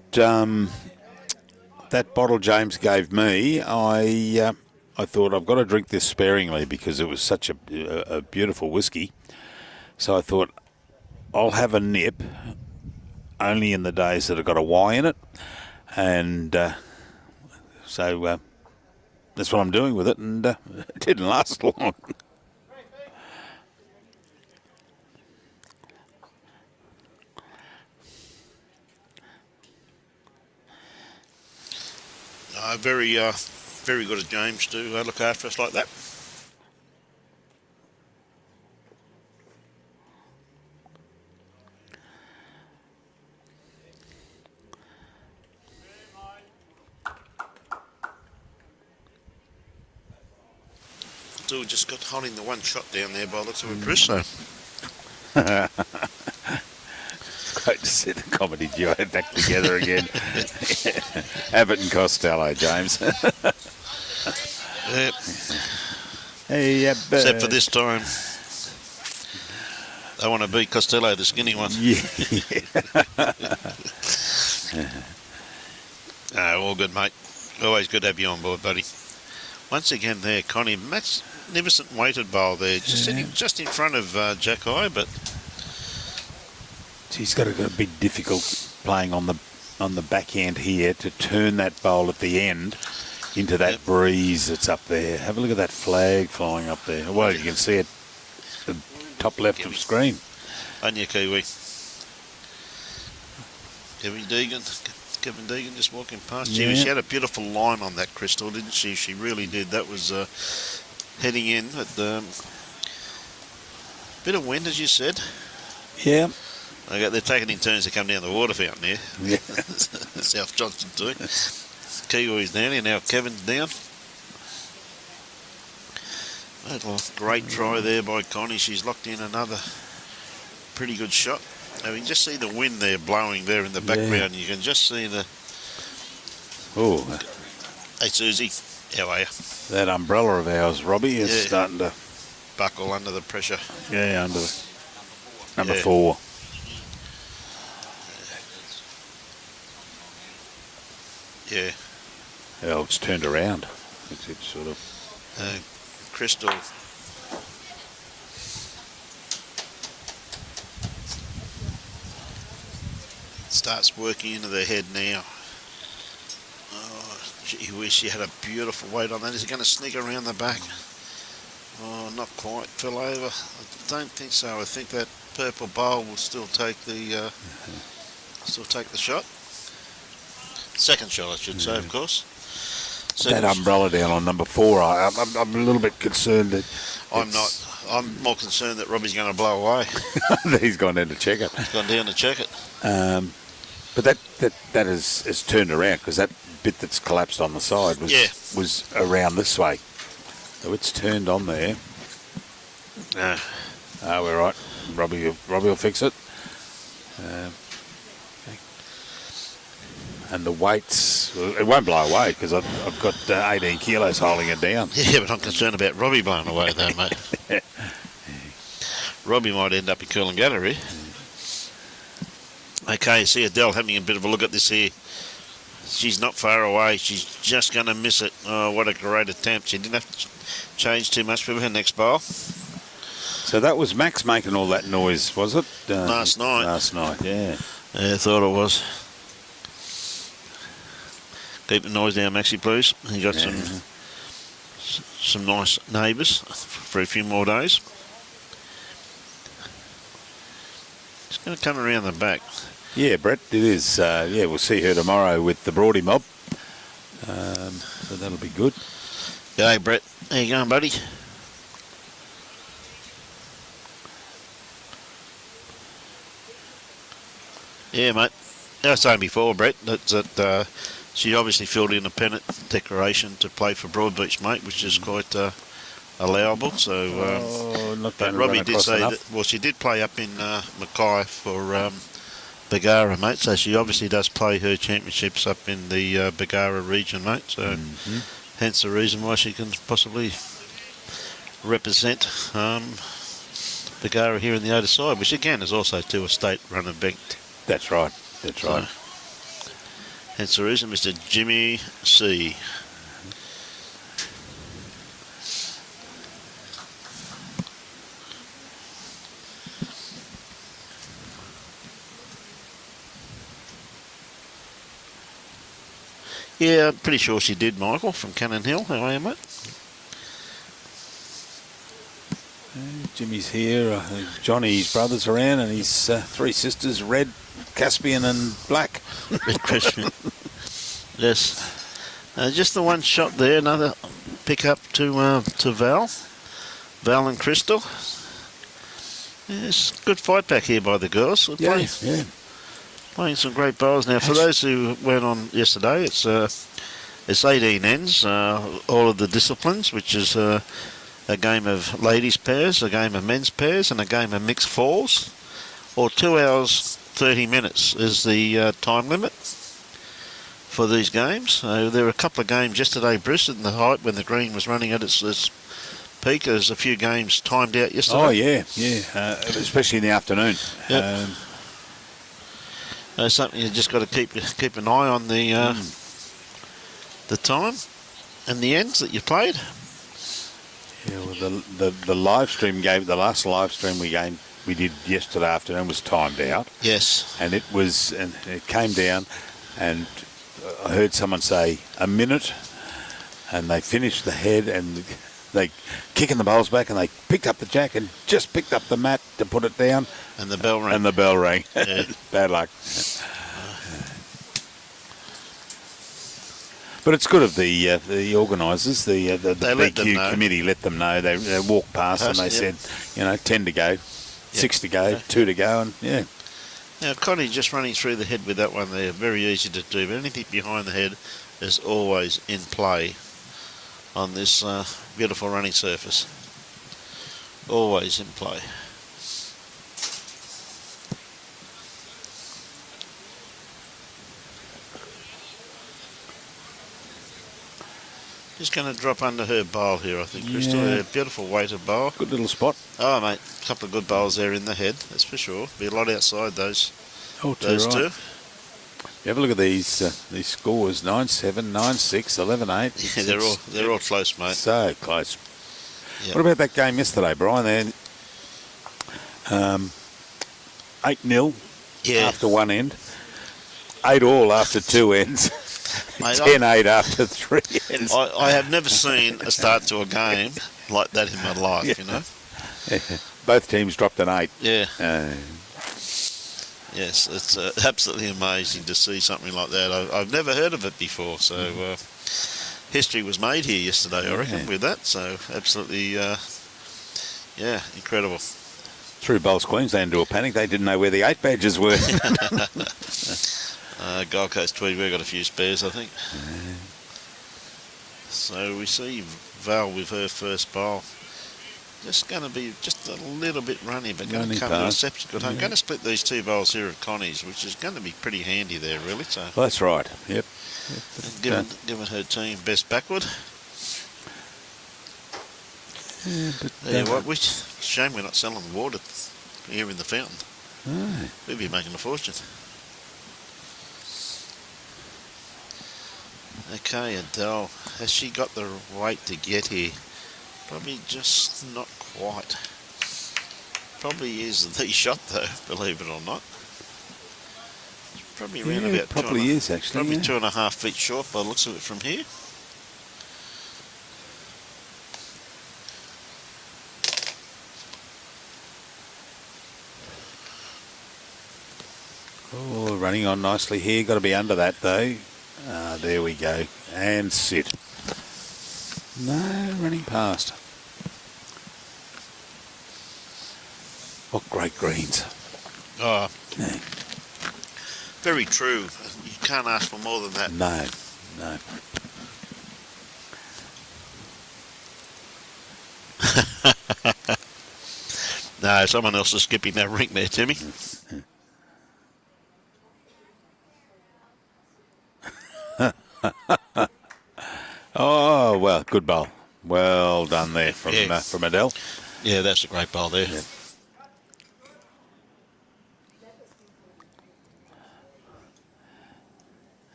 bottle James gave me, I thought I've got to drink this sparingly because it was such a beautiful whiskey. So I thought I'll have a nip only in the days that have got a Y in it, and so that's what I'm doing with it, and it didn't last long. Very good of James to look after us like that. So we just got holding the one shot down there by the looks of it, Bruce. So Great to see the comedy duo back together again. Abbott and Costello, James. Yep. Hey, Abbott. Except for this time, I want to beat Costello, the skinny one. Yeah. All good, mate. Always good to have you on board, buddy. Once again there, Connie, magnificent weighted bowl there, just sitting just in front of Jack Eye, but He's got to be difficult playing on the backhand here to turn that bowl at the end into that breeze that's up there. Have a look at that flag flying up there. Well, you can see it the top left of screen. on your Kiwi. Kevin Deegan just walking past. Yeah. She had a beautiful line on that crystal, didn't she? She really did. That was heading in at the bit of wind, as you said. Yeah. They're taking in turns to come down the water fountain here. Yeah. South Johnson too. Kiwi's down here now. Kevin's down. Great try there by Connie. She's locked in another pretty good shot. Now you can just see the wind there blowing there in the background. You can just see the. Oh, Hey Susie, how are you? that umbrella of ours, Robbie, is Yeah. starting to Buckle under the pressure. under the number Yeah. 4. Yeah. Oh, it's turned around. It's sort of. Crystal. Starts working into the head now. Oh, gee whiz, she had a beautiful weight on that. Is it going to sneak around the back? Oh, not quite. Fell over. I don't think so. I think that purple bowl will still take the shot. Second shot, I should say, of course. That umbrella down on number 4, I'm a little bit concerned that I'm not. I'm more concerned that Robbie's going to blow away. he's gone down to check it. He's gone down to check it. But that is turned around because that bit that's collapsed on the side was around this way. So it's turned on there. we're right. Robbie will fix it. And the weights, well, it won't blow away because I've got 18 kilos holding it down. Yeah, but I'm concerned about Robbie blowing away though, mate. Robbie might end up in Coolangatta here. Okay, see Adele having a bit of a look at this here. She's not far away. She's just going to miss it. Oh, what a great attempt. She didn't have to change too much for her next bowl. So that was Max making all that noise, was it? Last night. Last night, yeah. Yeah, I thought it was. Keep the noise down, Maxie, please. You got some nice neighbours for a few more days. It's going to come around the back. Yeah, Brett, it is. Yeah, we'll see her tomorrow with the Broady mob. So that'll be good. G'day, Brett. How you going, buddy? Yeah, mate. I was saying before, Brett, that she obviously filled in a pennant declaration to play for Broadbeach, mate, which is quite allowable. So, but Robbie did say that. Well, she did play up in Mackay for Bargara, mate. So she obviously does play her championships up in the Bargara region, mate. So, hence the reason why she can possibly represent Bargara here in the other side, which again is also to a state-run event. That's right. That's right. Hence the reason, Mr. Jimmy C. Yeah, I'm pretty sure she did, Michael, from Cannon Hill. How are you, mate? Jimmy's here. Johnny's brother's around, and his three sisters, Red, Caspian and Black. Red Caspian. Yes. Just the one shot there. Another pick up to Val. Val and Crystal. Yes, good fight back here by the girls. Playing some great bowls. Now, for those who went on yesterday, it's 18 ends, all of the disciplines, which is a game of ladies pairs, a game of men's pairs, and a game of mixed fours, or 2 hours 30 minutes is the time limit for these games. So there were a couple of games yesterday, Bruce, in the height when the green was running at its peak. There's a few games timed out yesterday. Oh yeah, especially in the afternoon. Yep. Something you just got to keep an eye on the time and the ends that you played. Yeah, well, the live stream game, the last live stream we did yesterday afternoon was timed out. Yes. And it came down, and I heard someone say a minute, and they finished the head, and they kicking the bowls back, and they picked up the jack and just picked up the mat to put it down. And the bell rang. And the bell rang. Yeah. Bad luck. But it's good of the organisers, the BQ committee let them know. They walked past and they said, 10 to go, 6 to go, 2 to go, and yeah. Now, Connie just running through the head with that one there, very easy to do, but anything behind the head is always in play on this beautiful running surface. Always in play. Just going to drop under her bowl here, I think, Crystal. Yeah. Beautiful weighted bowl. Good little spot. Oh, mate, a couple of good bowls there in the head, that's for sure. Be a lot outside those. Those two. You have a look at these scores: 9-7, 9-6, 11-8. Yeah, they're all close, mate. So close. Yep. What about that game yesterday, Brian? Then 8-0 after one end, 8-all after two ends. 10-8 after 3 ends. I have never seen a start to a game like that in my life, Yeah. Both teams dropped an 8. Yeah. Yes, it's absolutely amazing to see something like that. I've never heard of it before, so history was made here yesterday, I reckon, with that. So absolutely, incredible. Threw Bowls Queensland into a panic. They didn't know where the 8 badges were. Gold Coast Tweed, we've got a few spares, I think. So we see Val with her first bowl. Just going to be just a little bit runny, but going Runny to come to a past. reception good. I'm going to split these two bowls here of Connie's, which is going to be pretty handy there, really. So Well, that's right. Yep. given her team best backward. Yeah, but, Yeah, what? Which shame we're not selling water here in the fountain. no. We'd be making a fortune. Okay, Adele, has she got the weight to get here? Probably just not quite. Probably is the shot though, believe it or not. It's probably around Yeah, about probably is actually. probably Yeah. 2.5 feet short by the looks of it from here. Oh, running on nicely here. Got to be under that though. There we go. And sit. No, running past. What great greens. Oh, Yeah. very true. You can't ask for more than that. No, no. No, someone else is skipping that ring there, Timmy. Oh, well, good bowl. Well done there from Adele. Yeah, that's a great bowl there. Yeah.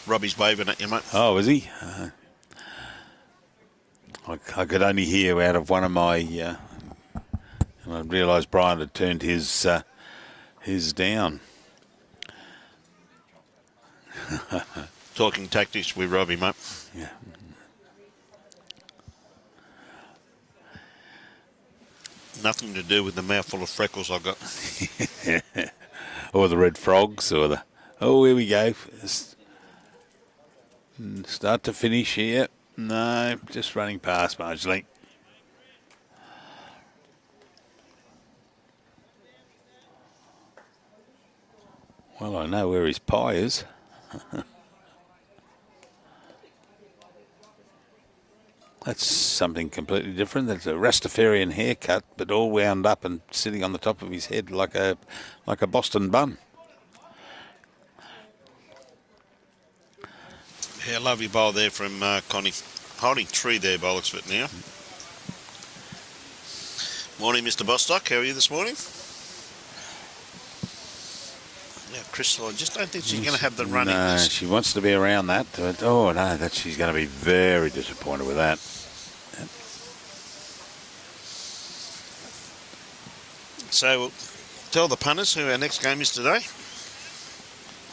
Robbie's waving at you, mate. Oh, is he? I could only hear out of one of my... and I realised Brian had turned his down. Talking tactics with Robbie, mate. Yeah. Nothing to do with the mouthful of freckles I've got. Or the red frogs, or the... Oh, here we go. Start to finish here. No, just running past marginally. Well, I know where his pie is. That's something completely different. That's a Rastafarian haircut, but all wound up and sitting on the top of his head like a Boston bun. Yeah, lovely bowl there from Connie. Holding tree there by the looks of it now. Morning, Mr. Bostock. How are you this morning? Yeah, Crystal, I just don't think she's going to have the running. No, she wants to be around that. But, oh, no, she's going to be very disappointed with that. So, we'll tell the punters who our next game is today.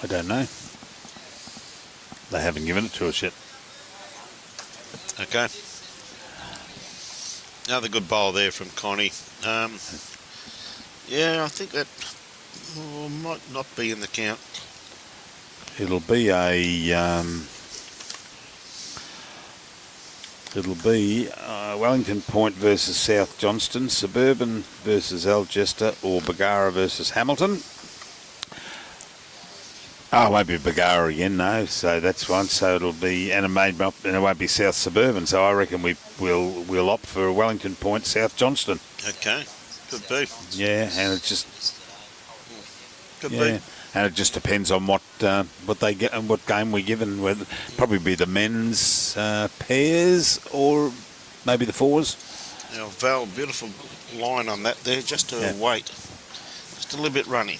I don't know. They haven't given it to us yet. Okay. Another good bowl there from Connie. Yeah, I think that might not be in the count. It'll be Wellington Point versus South Johnston, Suburban versus Algester, or Bargara versus Hamilton. Oh, it won't be Bargara again, no. So that's one. So it'll be, and it won't be South Suburban. So I reckon we'll opt for Wellington Point, South Johnston. Okay, could be. Yeah, and it just Could yeah, be. and it just depends on what they get and what game we're given. Whether probably be the men's pairs or maybe the fours. Now, Val, beautiful line on that there, just to wait. Just a little bit runny.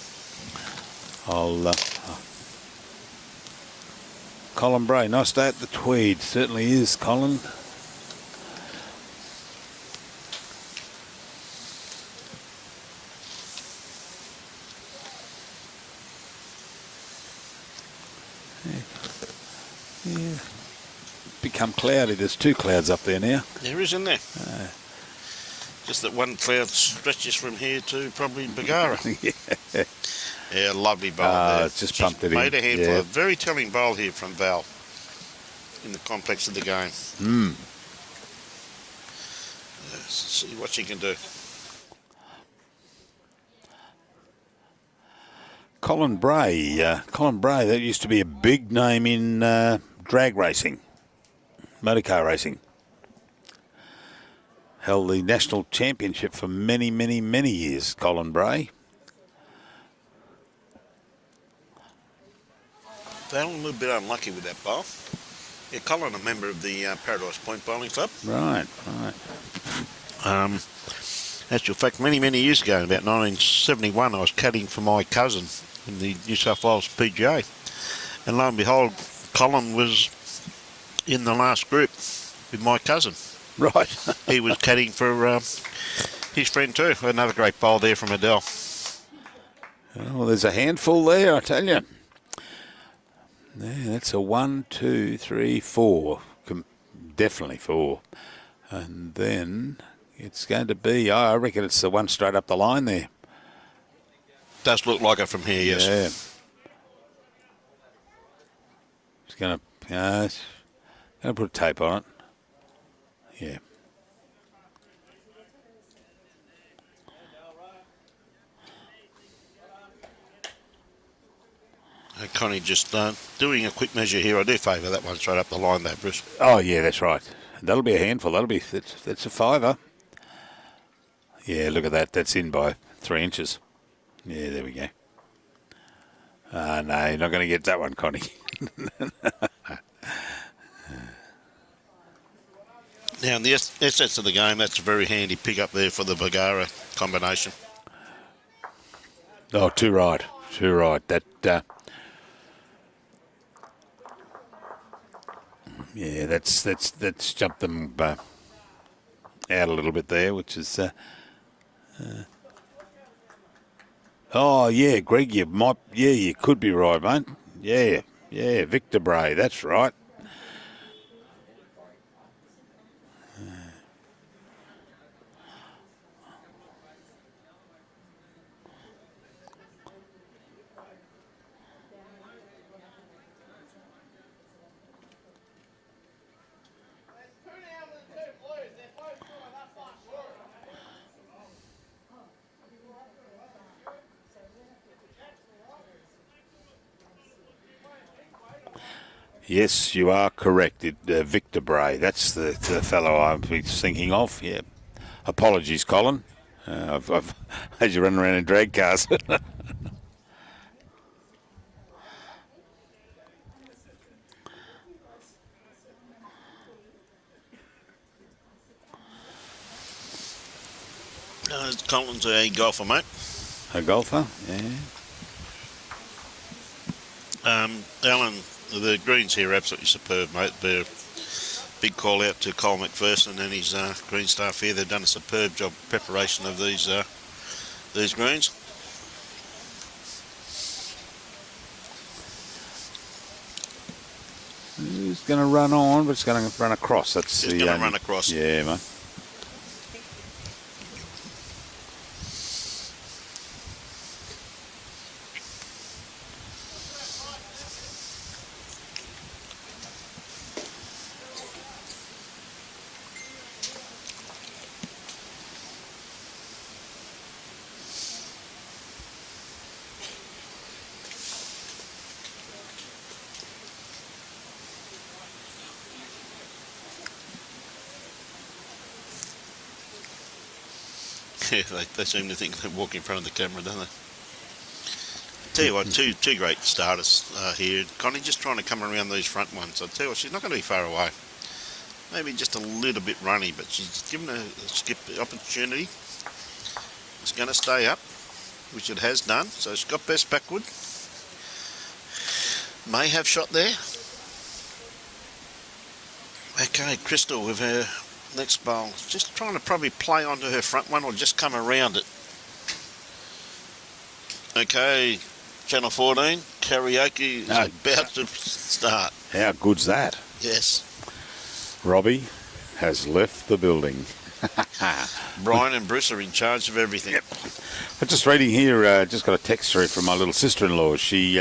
Colin Bray, nice day at the Tweed. Certainly is, Colin. Yeah. Become cloudy. There's two clouds up there now. There is, isn't there? Just that one cloud stretches from here to probably Bargara. Yeah. Yeah, lovely bowl there. Just pumped it in. Made a handful. Yeah. A very telling bowl here from Val in the complex of the game. Let's see what she can do. Colin Bray. Colin Bray, that used to be a big name in drag racing, motorcar racing. Held the national championship for many, many, many years, Colin Bray. They're a little bit unlucky with that bowl. Yeah, Colin, a member of the Paradise Point Bowling Club. Right. Actual fact, many, many years ago, about 1971, I was caddying for my cousin in the New South Wales PGA. And lo and behold, Colin was in the last group with my cousin. Right. He was caddying for his friend too. Another great bowl there from Adele. Well, there's a handful there, I tell you. Yeah, that's a 1, 2, 3, 4. Definitely 4. And then it's going to be, I reckon it's the one straight up the line there. Does look like it from here, yes. Yeah. It's going to put a tape on it. Yeah. Connie just doing a quick measure here. I do favour that one straight up the line there, Bruce. Oh, yeah, that's right. That'll be a handful. That's a 5. Yeah, look at that. That's in by 3 inches. Yeah, there we go. No, you're not going to get that one, Connie. Now, in the essence of the game, that's a very handy pick up there for the Bargara combination. Oh, too right. That, yeah, that's jumped them out a little bit there, which is. Oh yeah, Greg, you could be right, mate. Yeah, Victor Bray, that's right. Yes, you are correct. Victor Bray, that's the fellow I was thinking of. Yeah. Apologies, Colin. I've had you run around in drag cars. Colin's a golfer, mate. A golfer, yeah. Alan, the greens here are absolutely superb, mate. They're big call out to Cole McPherson and his green staff here. They've done a superb job preparation of these greens. It's going to run on, but it's going to run across. That's It's going to run across. Yeah, mate. Yeah, they seem to think they walk in front of the camera, don't they? Tell you what, two great starters here. Connie just trying to come around these front ones. I tell you what, she's not going to be far away. Maybe just a little bit runny, but she's given a skip opportunity. It's going to stay up, which it has done. So she's got best backward. May have shot there. Okay, Crystal with her next bowl. Just trying to probably play onto her front one or just come around it. Okay, Channel 14, karaoke is about to start. How good's that? Yes. Robbie has left the building. Brian and Bruce are in charge of everything. Yep. I'm just reading here, just got a text through from my little sister-in-law. She's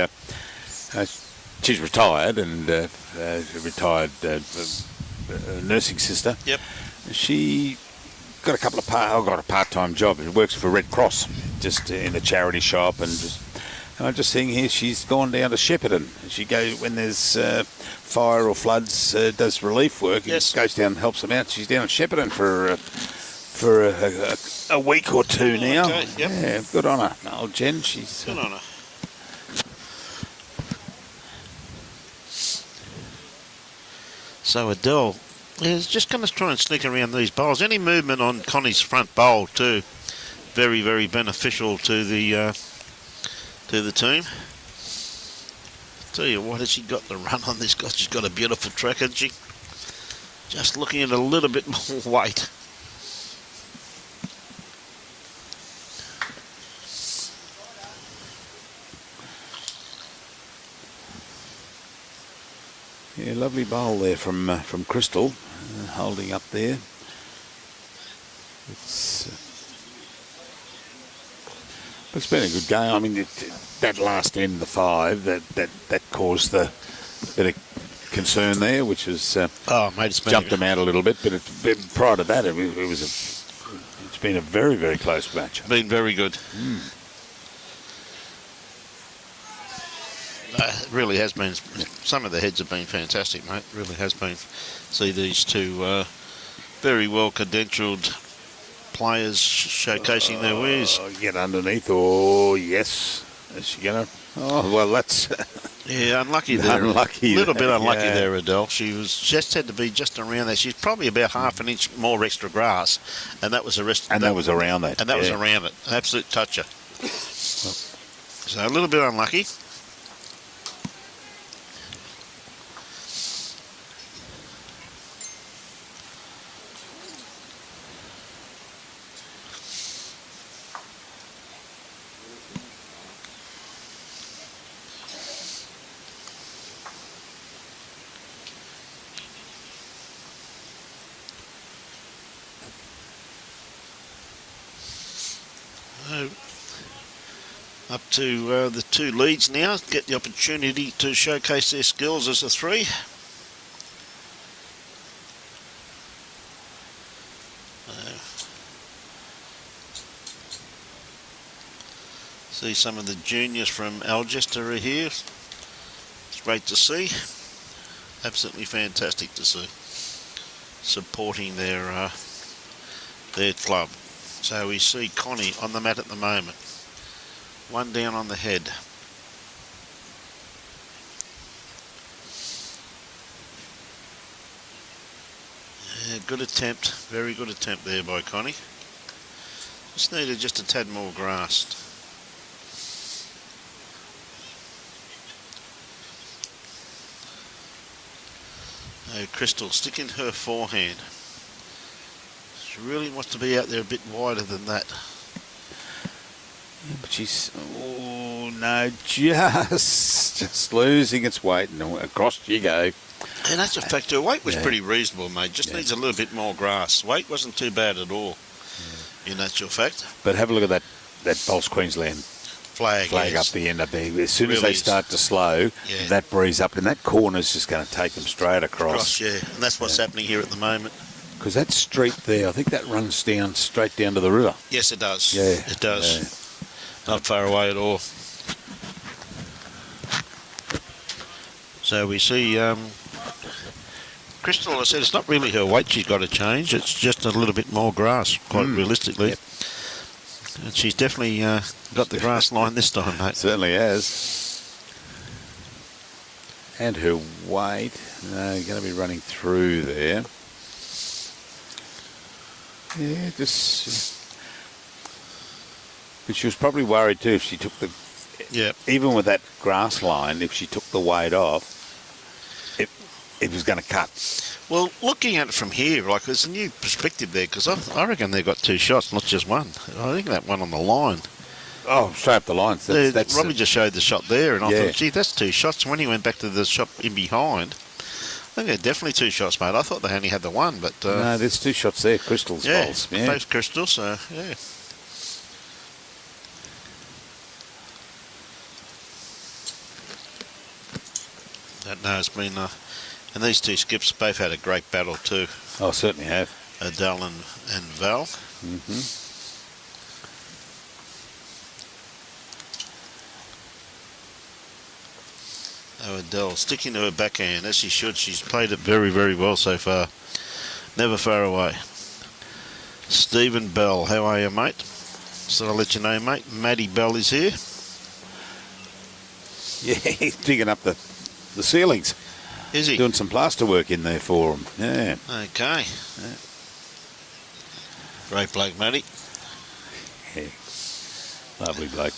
retired and retired nursing sister. Yep. She got a part-time job. She works for Red Cross, just in a charity shop and just And I'm just seeing here she's gone down to Shepparton. She goes when there's fire or floods, does relief work. Yes. Goes down and helps them out. She's down at Shepparton for a week or two now. Okay, yep. Yeah, good on her. Old Jen, she's Good on her. So Adele is just going to try and sneak around these bowls. Any movement on Connie's front bowl too, very, very beneficial to the team. Tell you what, has she got the run on this guy? She's got a beautiful track, hasn't she? Just looking at a little bit more weight. yeah, lovely bowl there from Crystal, holding up there. It's been a good game. I mean, that last end, the 5, that caused the bit of concern there, which was Mate, it's jumped them out a little bit. But prior to that, it's been a very, very close match. Been very good. It really has been. Some of the heads have been fantastic, mate. It really has been. See these two very well credentialed players showcasing their wares. Get underneath. Oh, yes. Is she going to? Oh, well, that's... Yeah, unlucky there. Unlucky A little there, bit unlucky yeah. there, Adele. She was just had to be just around there. She's probably about half an inch more extra grass, and that was the rest. And that was around that. And that was yeah. around it. An absolute toucher. So a little bit unlucky. Up to the two leads now, get the opportunity to showcase their skills as a 3. See some of the juniors from Algester are here. It's great to see. Absolutely fantastic to see. Supporting their club. So we see Connie on the mat at the moment. One down on the head. Yeah, good attempt. Very good attempt there by Connie. Just needed just a tad more grass. Oh, Crystal sticking her forehand. She really wants to be out there a bit wider than that. Yeah, but she's, oh no, just losing its weight, and across you go. And that's a fact. Her weight was Yeah. pretty reasonable, mate. Just needs a little bit more grass. Weight wasn't too bad at all. In actual fact. But have a look at that Pulse Queensland Flag up the end up there. As soon as they start to slow, Yeah. that breeze up, and that corner's just going to take them straight across. Yeah, and that's what's happening here at the moment. Because that street there, I think that runs down straight down to the river. Yes, it does. Yeah, It does. yeah. Not far away at all. So we see Crystal, I said, it's not really her weight she's got to change. It's just a little bit more grass, quite realistically. Yep. And she's definitely got the grass line this time, mate. Certainly has. And her weight, no, going to be running through there. Yeah, just... But she was probably worried too if she took the... Yeah. Even with that grass line, if she took the weight off, it was going to cut. Well, looking at it from here, like there's a new perspective there, because I reckon they've got 2 shots, not just one. I think that one on the line. Oh, straight up the lines. That's Robbie just showed the shot there, and I Yeah. thought, gee, that's 2 shots. And when he went back to the shot in behind, I think they're definitely 2 shots, mate. I thought they only had the one, but... no, there's 2 shots there, Crystal's yeah, bowls. Yeah, both Crystal, so, yeah. That no, it's been... and these 2 skips both had a great battle too. Oh, certainly have. Adele and Val. Oh, Adele sticking to her backhand as she should. She's played it very, very well so far. Never far away. Stephen Bell, how are you, mate? So I'll let you know, mate. Matty Bell is here. Yeah, he's digging up the ceilings. Is he? Doing some plaster work in there for him. Yeah. Okay. Great bloke, Matty. Yeah. Lovely bloke.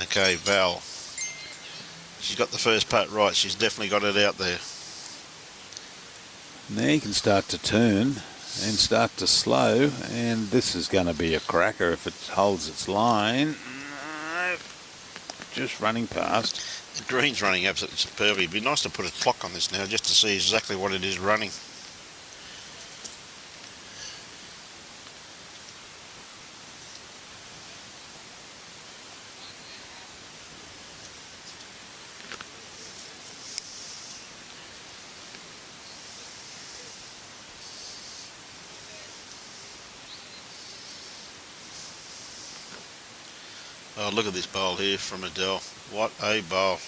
Okay, Val. She's got the first putt right. She's definitely got it out there. Now you can start to turn and start to slow, and this is going to be a cracker if it holds its line. Just running past. The green's running absolutely superbly. It'd be nice to put a clock on this now just to see exactly what it is running. Oh, look at this bowl here from Adele. What a bowl.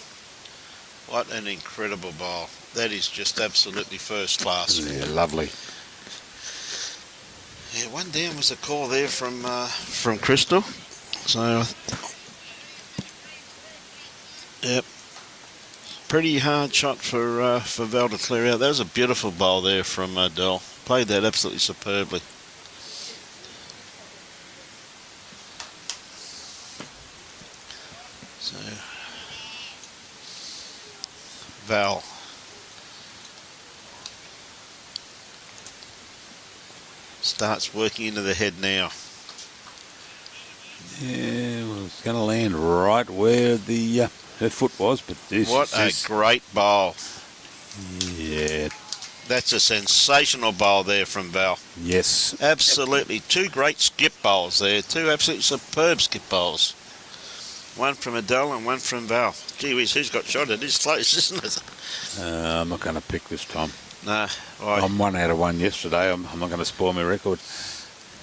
What an incredible bowl. That is just absolutely first class. Yeah, lovely. Yeah, one down was a call there from Crystal. So, yep. Pretty hard shot for Val to clear out. That was a beautiful bowl there from Adele. Played that absolutely superbly. So, Val. Starts working into the head now. Yeah, well, it's going to land right where the her foot was, but this What is a great bowl. Yeah. That's a sensational bowl there from Val. Yes. Absolutely. Two great skip bowls there. Two absolutely superb skip bowls. One from Adele and one from Val. Gee whiz, who's got shot? It is close, isn't it? I'm not going to pick this time. No. I'm 1 out of 1 yesterday. I'm not going to spoil my record.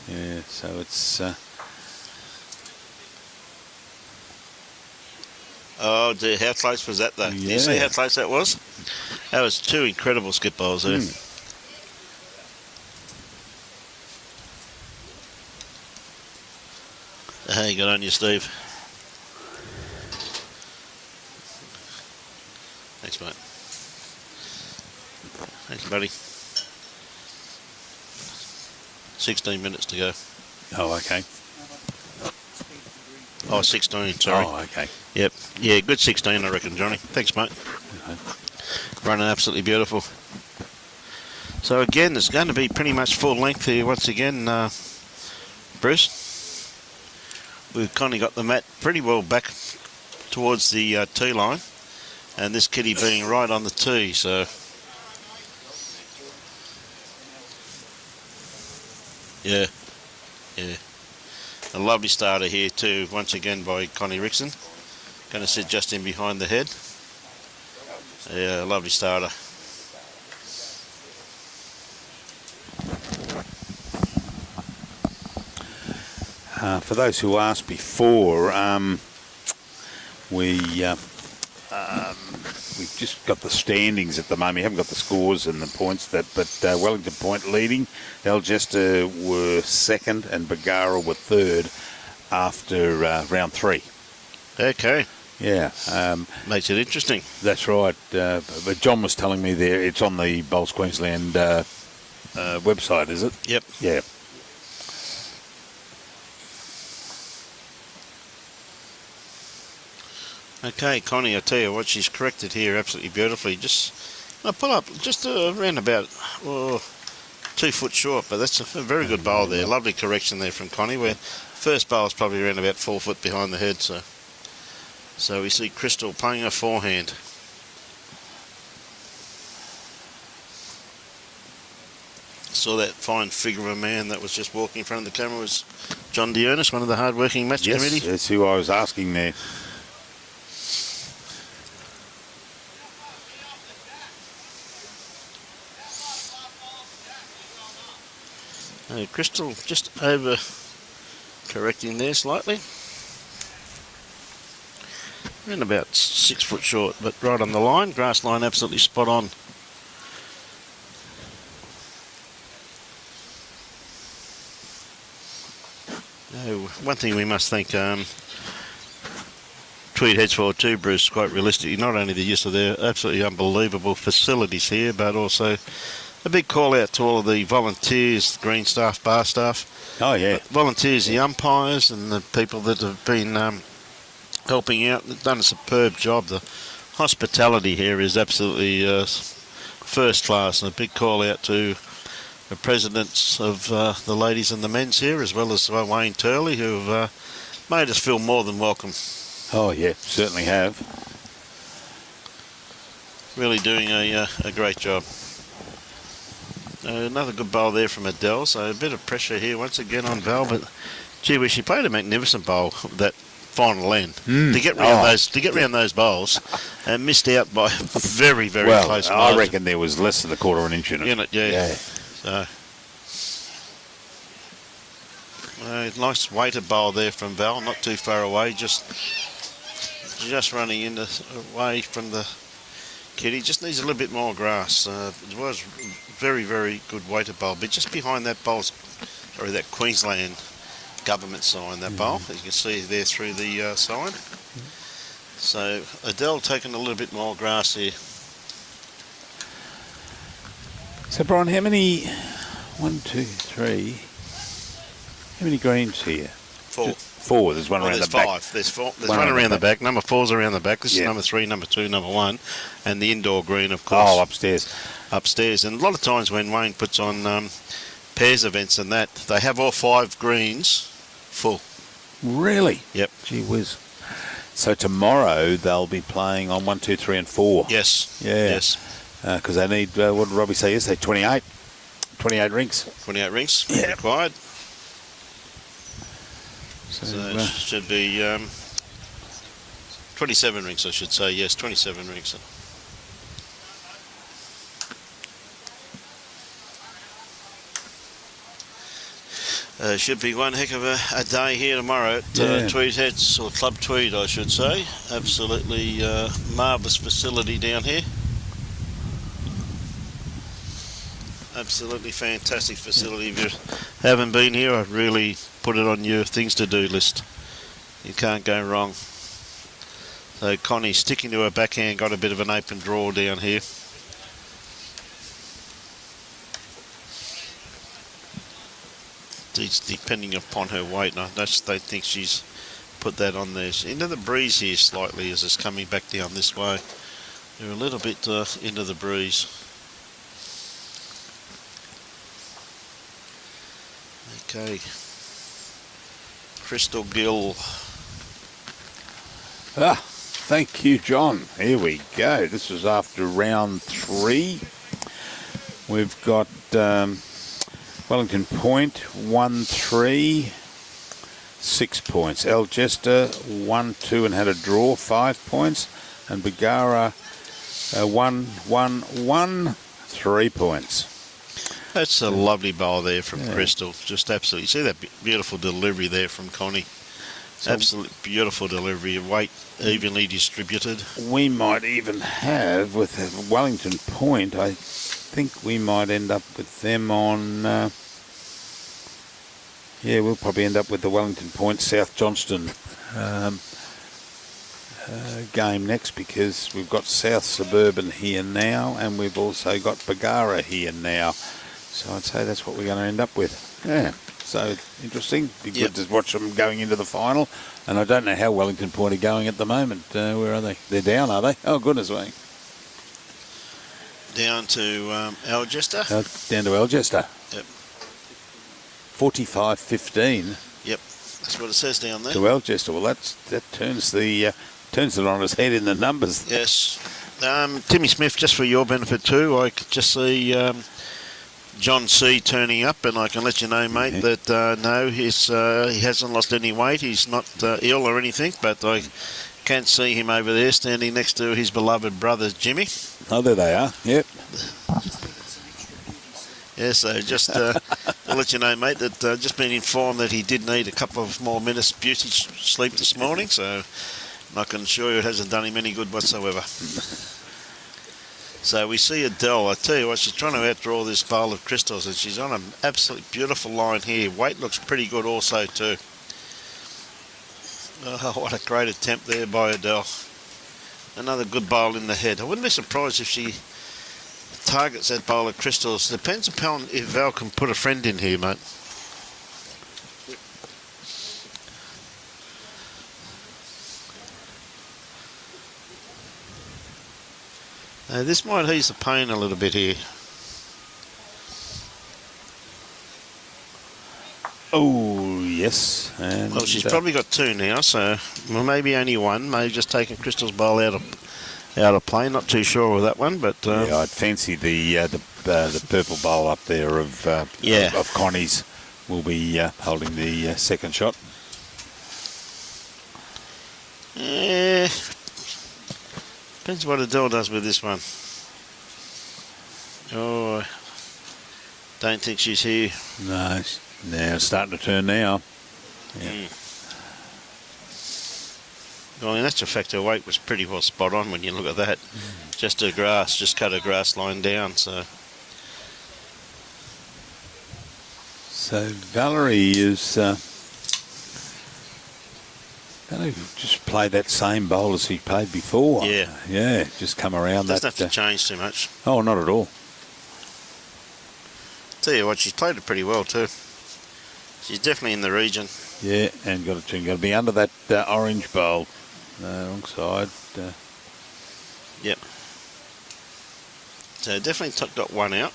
Yeah, so it's... Oh dear, how close was that though? Yeah. Do you see how close that was? That was two incredible skip bowls there. Hey, good on you, Steve. Thanks, mate. Thanks, buddy. 16 minutes to go. Oh, okay. Oh, 16, sorry. Oh, okay. Yep. Yeah, good 16, I reckon, Johnny. Thanks, mate. Running absolutely beautiful. So, again, it's going to be pretty much full length here once again, Bruce. We've kind of got the mat pretty well back towards the tee line. And this kitty being right on the tee, so... Yeah. Yeah. A lovely starter here too, once again by Connie Rixon. Going to sit just in behind the head. Yeah, a lovely starter. For those who asked before, we've just got the standings at the moment. We haven't got the scores and the points, but Wellington Point leading. Algesta were second and Bargara were third after round 3. Okay. Yeah. Makes it interesting. That's right. But John was telling me there it's on the Bowls Queensland website, is it? Yep. Yeah. Okay, Connie, I tell you what, she's corrected here absolutely beautifully. Just pull up just around about 2 foot short, but that's a very good bowl there. Lovely correction there from Connie, where first bowl is probably around about 4 foot behind the head. So we see Crystal playing a forehand. Saw that fine figure of a man that was just walking in front of the camera was John Dearness, one of the hard-working match committee. Yes, that's who I was asking there. Crystal just over correcting there slightly. And about 6 foot short, but right on the line. Grass line absolutely spot on. One thing we must thank Tweed heads for too, Bruce, quite realistically, not only the use of their absolutely unbelievable facilities here, but also a big call out to all of the volunteers, the green staff, bar staff. Oh, yeah. Volunteers, the umpires and the people that have been helping out. They've done a superb job. The hospitality here is absolutely first class, and a big call out to the presidents of the ladies and the men's here, as well as Wayne Turley, who have made us feel more than welcome. Oh, yeah, certainly have. Really doing a great job. Another good bowl there from Adele, so a bit of pressure here once again on Val, but gee whiz, she played a magnificent bowl, that final end. To get round those bowls, and missed out by very, very close margin. I reckon there was less than a quarter of an inch in it. Yeah. So, nice weighted bowl there from Val, not too far away, just running away from the kitty. Just needs a little bit more grass. It was very, very good weighted bowl, but just behind that bowl, sorry, that Queensland government sign, that bowl, as you can see there through the sign. So Adele taking a little bit more grass here. So, Brian, how many? 1, 2, 3. How many greens here? 4. 4. There's one around the back. There's 5. There's one around the back. Number 4's around the back. This is number 3, number 2, number 1, and the indoor green, of course. Oh, upstairs. Upstairs. And a lot of times when Wayne puts on pairs events and that, they have all 5 greens full. Really? Yep. Gee whiz. So tomorrow they'll be playing on 1, 2, 3, and 4. Yes. Yeah. Yes. Because they need, what did Robbie say yesterday? 28 rings. 28 rings required. So it should be 27 rings, I should say. Yes, 27 rings. Should be one heck of a day here tomorrow at Tweed Heads, or Club Tweed, I should say. Absolutely marvellous facility down here. Absolutely fantastic facility. If you haven't been here, I'd really put it on your things to do list. You can't go wrong. So Connie, sticking to her backhand, got a bit of an open draw down here. Depending upon her weight, and I just don't think she's put that on there. She's into the breeze here slightly as it's coming back down this way. They're a little bit into the breeze. Okay. Crystal Gill. Thank you, John. Here we go. This is after round 3. We've got Wellington Point 1-3, 6 points. Algester 1-2 and had a draw, 5 points, and Bargara 1-1-1, 3 points. That's a lovely bowl there from Crystal. Just absolutely. See that beautiful delivery there from Connie. Absolutely beautiful delivery. Weight evenly distributed. We might even have, with Wellington Point, I think we might end up with them on... we'll probably end up with the Wellington Point South Johnston game next, because we've got South Suburban here now, and we've also got Bargara here now. So I'd say that's what we're going to end up with. Yeah, so interesting. Be good to watch them going into the final. And I don't know how Wellington Point are going at the moment. Where are they? They're down, are they? Oh, goodness me. Down to Algester. Down to Algester. Yep. 45-15. Yep, that's what it says down there. To Algester. Well, that turns it on its head in the numbers. Yes. Timmy Smith, just for your benefit too, I could just see John C turning up, and I can let you know, mate, that no, he hasn't lost any weight. He's not ill or anything, but I can see him over there standing next to his beloved brother Jimmy. Oh, there they are. Yep. Yeah, so just to let you know, mate, that just been informed that he did need a couple of more minutes beauty sleep this morning, so I can assure you it hasn't done him any good whatsoever. So we see Adele. I tell you what, she's trying to outdraw this bowl of crystals, and she's on an absolutely beautiful line here. Weight looks pretty good also too. Oh, what a great attempt there by Adele. Another good bowl in the head. I wouldn't be surprised if she targets that bowl of crystals. Depends upon if Val can put a friend in here, mate. This might ease the pain a little bit here. Oh, yes. And Well, she's probably got two now, so maybe only one. Maybe just taking Crystal's bowl out of play. Not too sure with that one, but yeah, I'd fancy the purple bowl up there of Connie's will be holding the second shot. yeah, depends what Adele does with this one. Oh, don't think she's here. No, now it's starting to turn now. Yeah. Well, in actual fact, her weight was pretty well spot on when you look at that. Just her grass, just cut her grass line down. So Valerie is going to just play that same bowl as he played before. Yeah. Yeah, just come around doesn't that. have to change too much. Oh, not at all. Tell you what, she's played it pretty well too. She's definitely in the region. Yeah, and got to be under that orange bowl. Wrong side. Yep. So definitely got one out.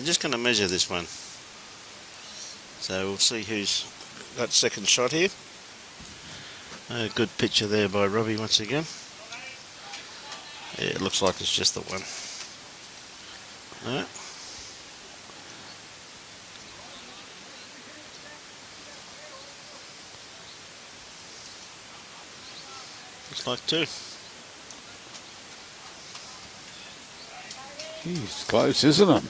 Just going to measure this one. So we'll see who's got second shot here. Good picture there by Robbie once again. Yeah, it looks like it's just the one. No. Looks like two. Geez, close, isn't it?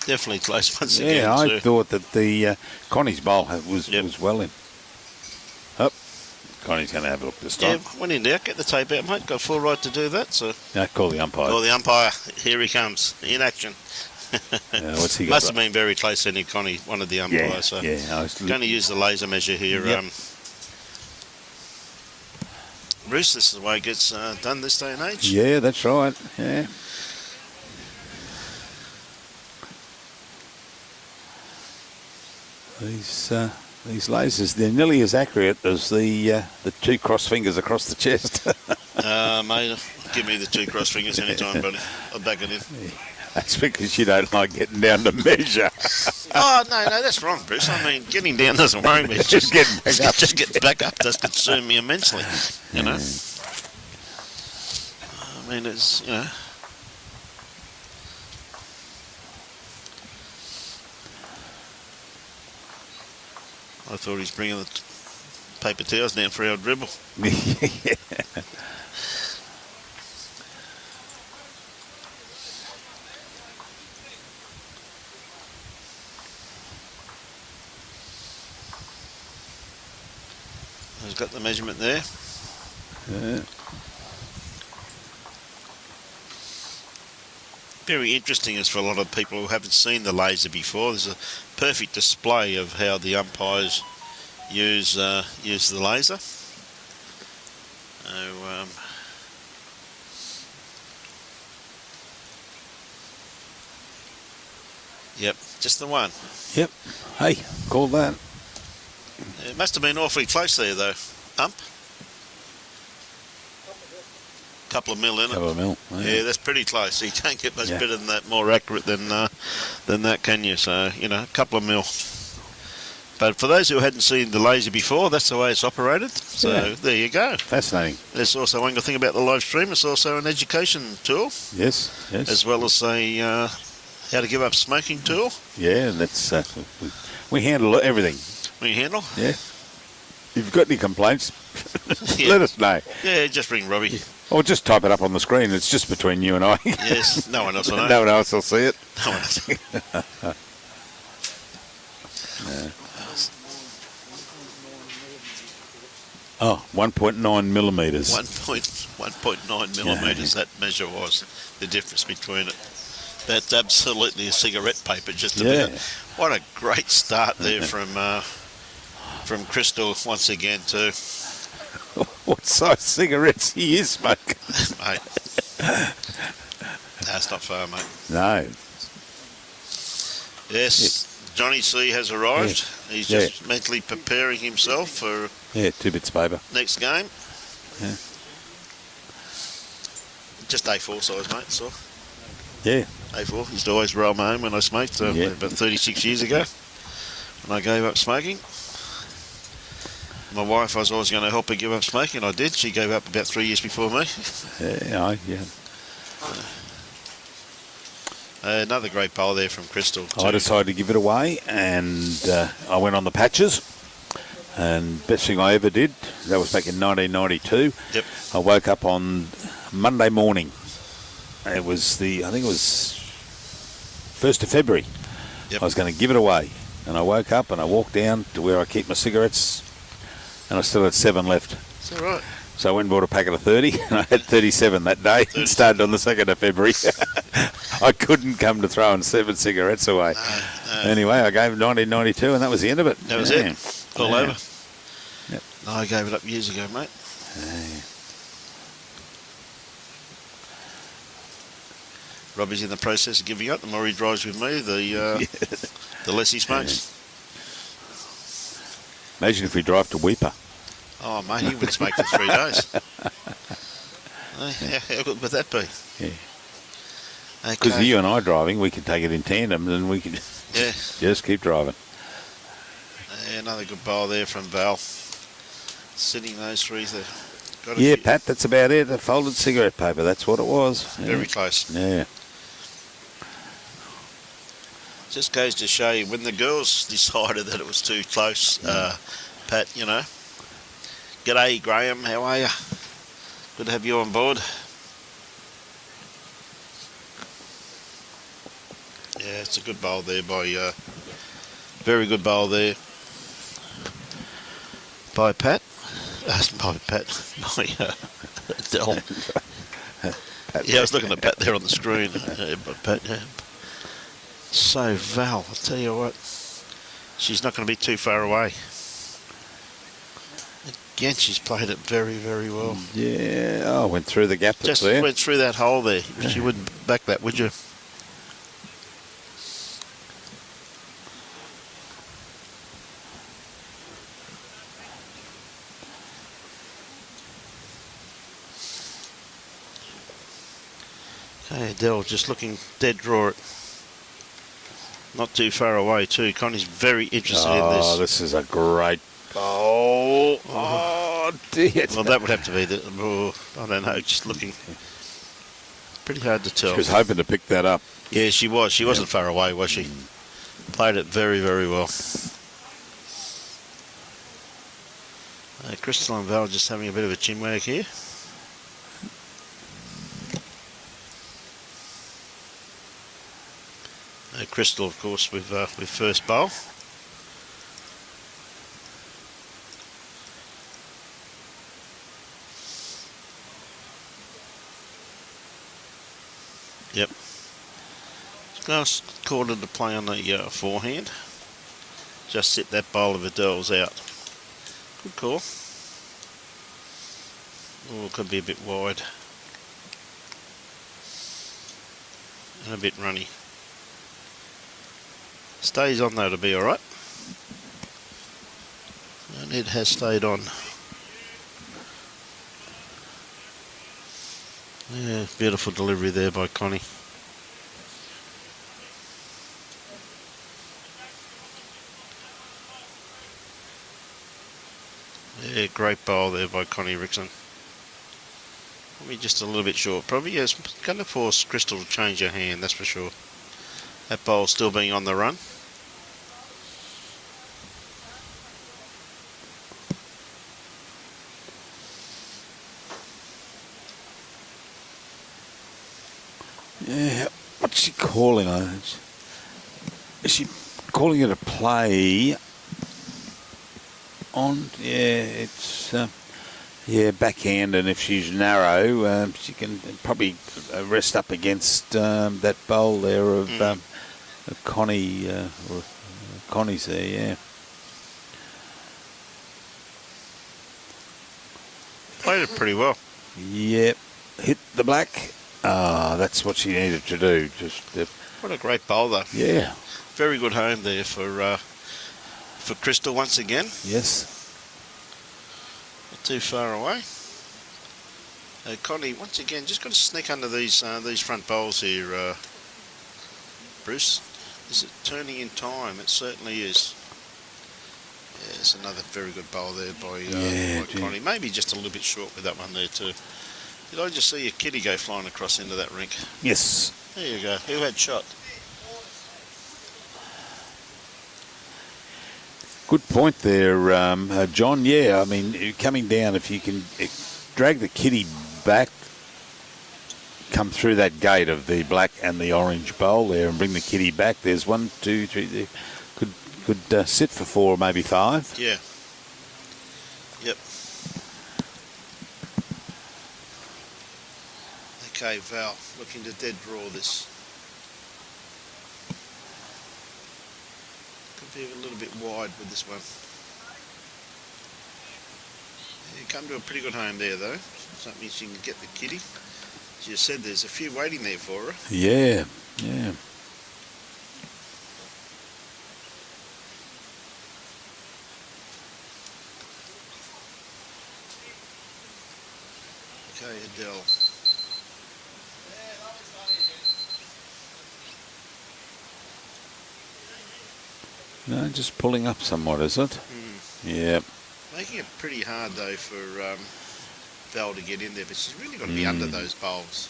Definitely close once again. Yeah, I too. thought that the Connie's bowl was well in. Up, Connie's going to have a look this time. Yeah, when in doubt, get the tape out, mate. Got full right to do that. So Call the umpire. call the umpire. Here he comes in action. What's he got? Must have been very close, any Connie, one of the umpires. So I was going to use the laser measure here. Yep. Bruce, this is the way it gets done this day and age. Yeah, that's right. Yeah. These lasers, they're nearly as accurate as the two cross fingers across the chest. Mate, give me the two cross fingers anytime, buddy. I'll back it in. That's because you don't like getting down to measure. Oh, no, that's wrong, Bruce. I mean, getting down doesn't worry me. It's just getting back up. Just getting back up does concern me immensely, you know. I mean, it's, you know. I thought he's bringing the paper towels down for our dribble. He's got the measurement there. Yeah. Very interesting as for a lot of people who haven't seen the laser before. There's a perfect display of how the umpires use the laser. So, yep, just the one. Yep. Hey, call that. It must have been awfully close there, though. Ump. Couple of mil in it. Couple of mil. Yeah, that's pretty close. You can't get much better than that, more accurate than that, can you? So, you know, a couple of mil. But for those who hadn't seen the laser before, that's the way it's operated. So there you go. Fascinating. There's also one good thing about the live stream. It's also an education tool, Yes. as well as a how to give up smoking tool. Yeah, that's we handle everything. We handle. Yeah. If you've got any complaints, let us know. Yeah, just ring Robbie. Or just type it up on the screen. It's just between you and I. Yes, no one else will know. No one else will see it. No one else. Oh, 1.9 millimetres. 1.9 millimetres, that measure was the difference between it. That's absolutely a cigarette paper, just about. What a great start there from Crystal once again too. What size cigarettes are you smoking? Mate. That's not far, mate. No. Yes, Johnny C has arrived. He's just mentally preparing himself for 2 bits of paper. next game. Yeah. Just A4 size, mate, so. Yeah. A4 used to always roll my home when I smoked about 36 years ago when I gave up smoking. My wife, I was always going to help her give up smoking. I did. She gave up about 3 years before me. Another great bowl there from Crystal. I decided to give it away, and I went on the patches. And best thing I ever did, that was back in 1992. Yep. I woke up on Monday morning. It was I think it was 1st of February. Yep. I was going to give it away. And I woke up and I walked down to where I keep my cigarettes, and I still had 7 left. It's all right. So I went and bought a packet of 30, and I had 37 that day. It started on the 2nd of February. I couldn't come to throwing 7 cigarettes away. Anyway, I gave 1992, and that was the end of it. That was it. All over. Yep. No, I gave it up years ago, mate. Robbie's in the process of giving up. The more he drives with me, the less he smokes. Imagine if we drive to Weeper. Oh, mate, he wouldn't smoke for 3 days. How good would that be? Yeah. Because you and I driving, we could take it in tandem, and we could just keep driving. Another good bowl there from Val. Sitting those 3 there. Pat, that's about it. A folded cigarette paper, that's what it was. Very close. Yeah. Just goes to show you, when the girls decided that it was too close, Pat, you know. G'day, Graham, how are you? Good to have you on board. Yeah, it's a good bowl there by, very good bowl there by Pat. By Adele. I was looking at Pat there on the screen. So Val, I'll tell you what, she's not going to be too far away. Again, she's played it very, very well. Yeah, I went through the gap that's Just there. went through that hole there. She wouldn't back that, would you? Okay, Adele just looking dead draw it. Not too far away too. Connie's very interested in this. Oh, this is a great bowl. Oh, dear. Well, that would have to be the... I don't know, just looking... Pretty hard to tell. She was hoping to pick that up. Yeah, she was. She wasn't far away, was she? Played it very, very well. Crystal and Val just having a bit of a chinwag here. Crystal, of course, with first bowl. Yep. Nice quarter to play on the forehand. Just sit that bowl of Adele's out. Good call. Oh, it could be a bit wide. And a bit runny. Stays on though to be alright. And it has stayed on. Yeah, beautiful delivery there by Connie. Yeah, great bowl there by Connie Rixon. Probably just a little bit short. Probably yes, going to force Crystal to change her hand, that's for sure. That bowl still being on the run. Yeah, what's she calling on? Is she calling it a play on? Yeah, it's Yeah, backhand, and if she's narrow, she can probably rest up against that bowl there of Connie. Connie's there, yeah. Played it pretty well. Yep, hit the black. That's what she needed to do. Just What a great bowl, though. yeah, Very good home there for Crystal once again. yes. Not too far away. Connie, once again, just got to sneak under these front bowls here, Bruce. Is it turning in time? It certainly is. Yeah, it's another very good bowl there by Connie. Maybe just a little bit short with that one there too. Did I just see a kitty go flying across into that rink? Yes. There you go. Who had shot? Good point there, John. Yeah, I mean, coming down, if you can drag the kitty back, come through that gate of the black and the orange bowl there and bring the kitty back. There's 1, 2, 3. There. Could sit for 4, maybe 5. Yeah. Yep. Okay, Val, looking to dead draw this. Could be a little bit wide with this one. You come to a pretty good home there, though. So that means you can get the kitty. As you said, there's a few waiting there for her. Yeah, yeah. Okay, Adele. No, just pulling up somewhat, is it? Yeah. Making it pretty hard, though, for Val to get in there, but she's really got to be under those bowls.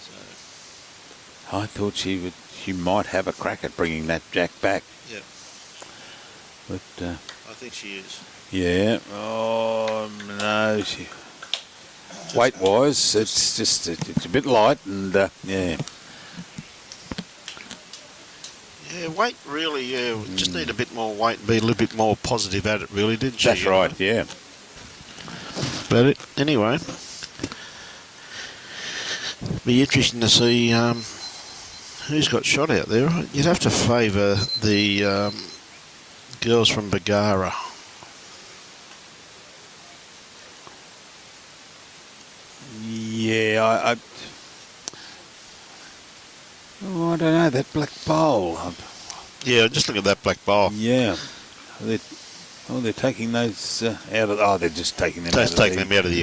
So. I thought she might have a crack at bringing that jack back. Yeah. But I think she is. yeah. Oh no. Weight-wise, it's just it's a bit light, and yeah. Yeah, weight really, just need a bit more weight and be a little bit more positive at it, really, didn't she? That's right, yeah. But anyway, be interesting to see who's got shot out there. You'd have to favour the girls from Bargara. Yeah, I don't know, that black bowl. Yeah, just look at that black bowl. Yeah. They're taking those out of... Oh, they're just taking them out of the... Them out of the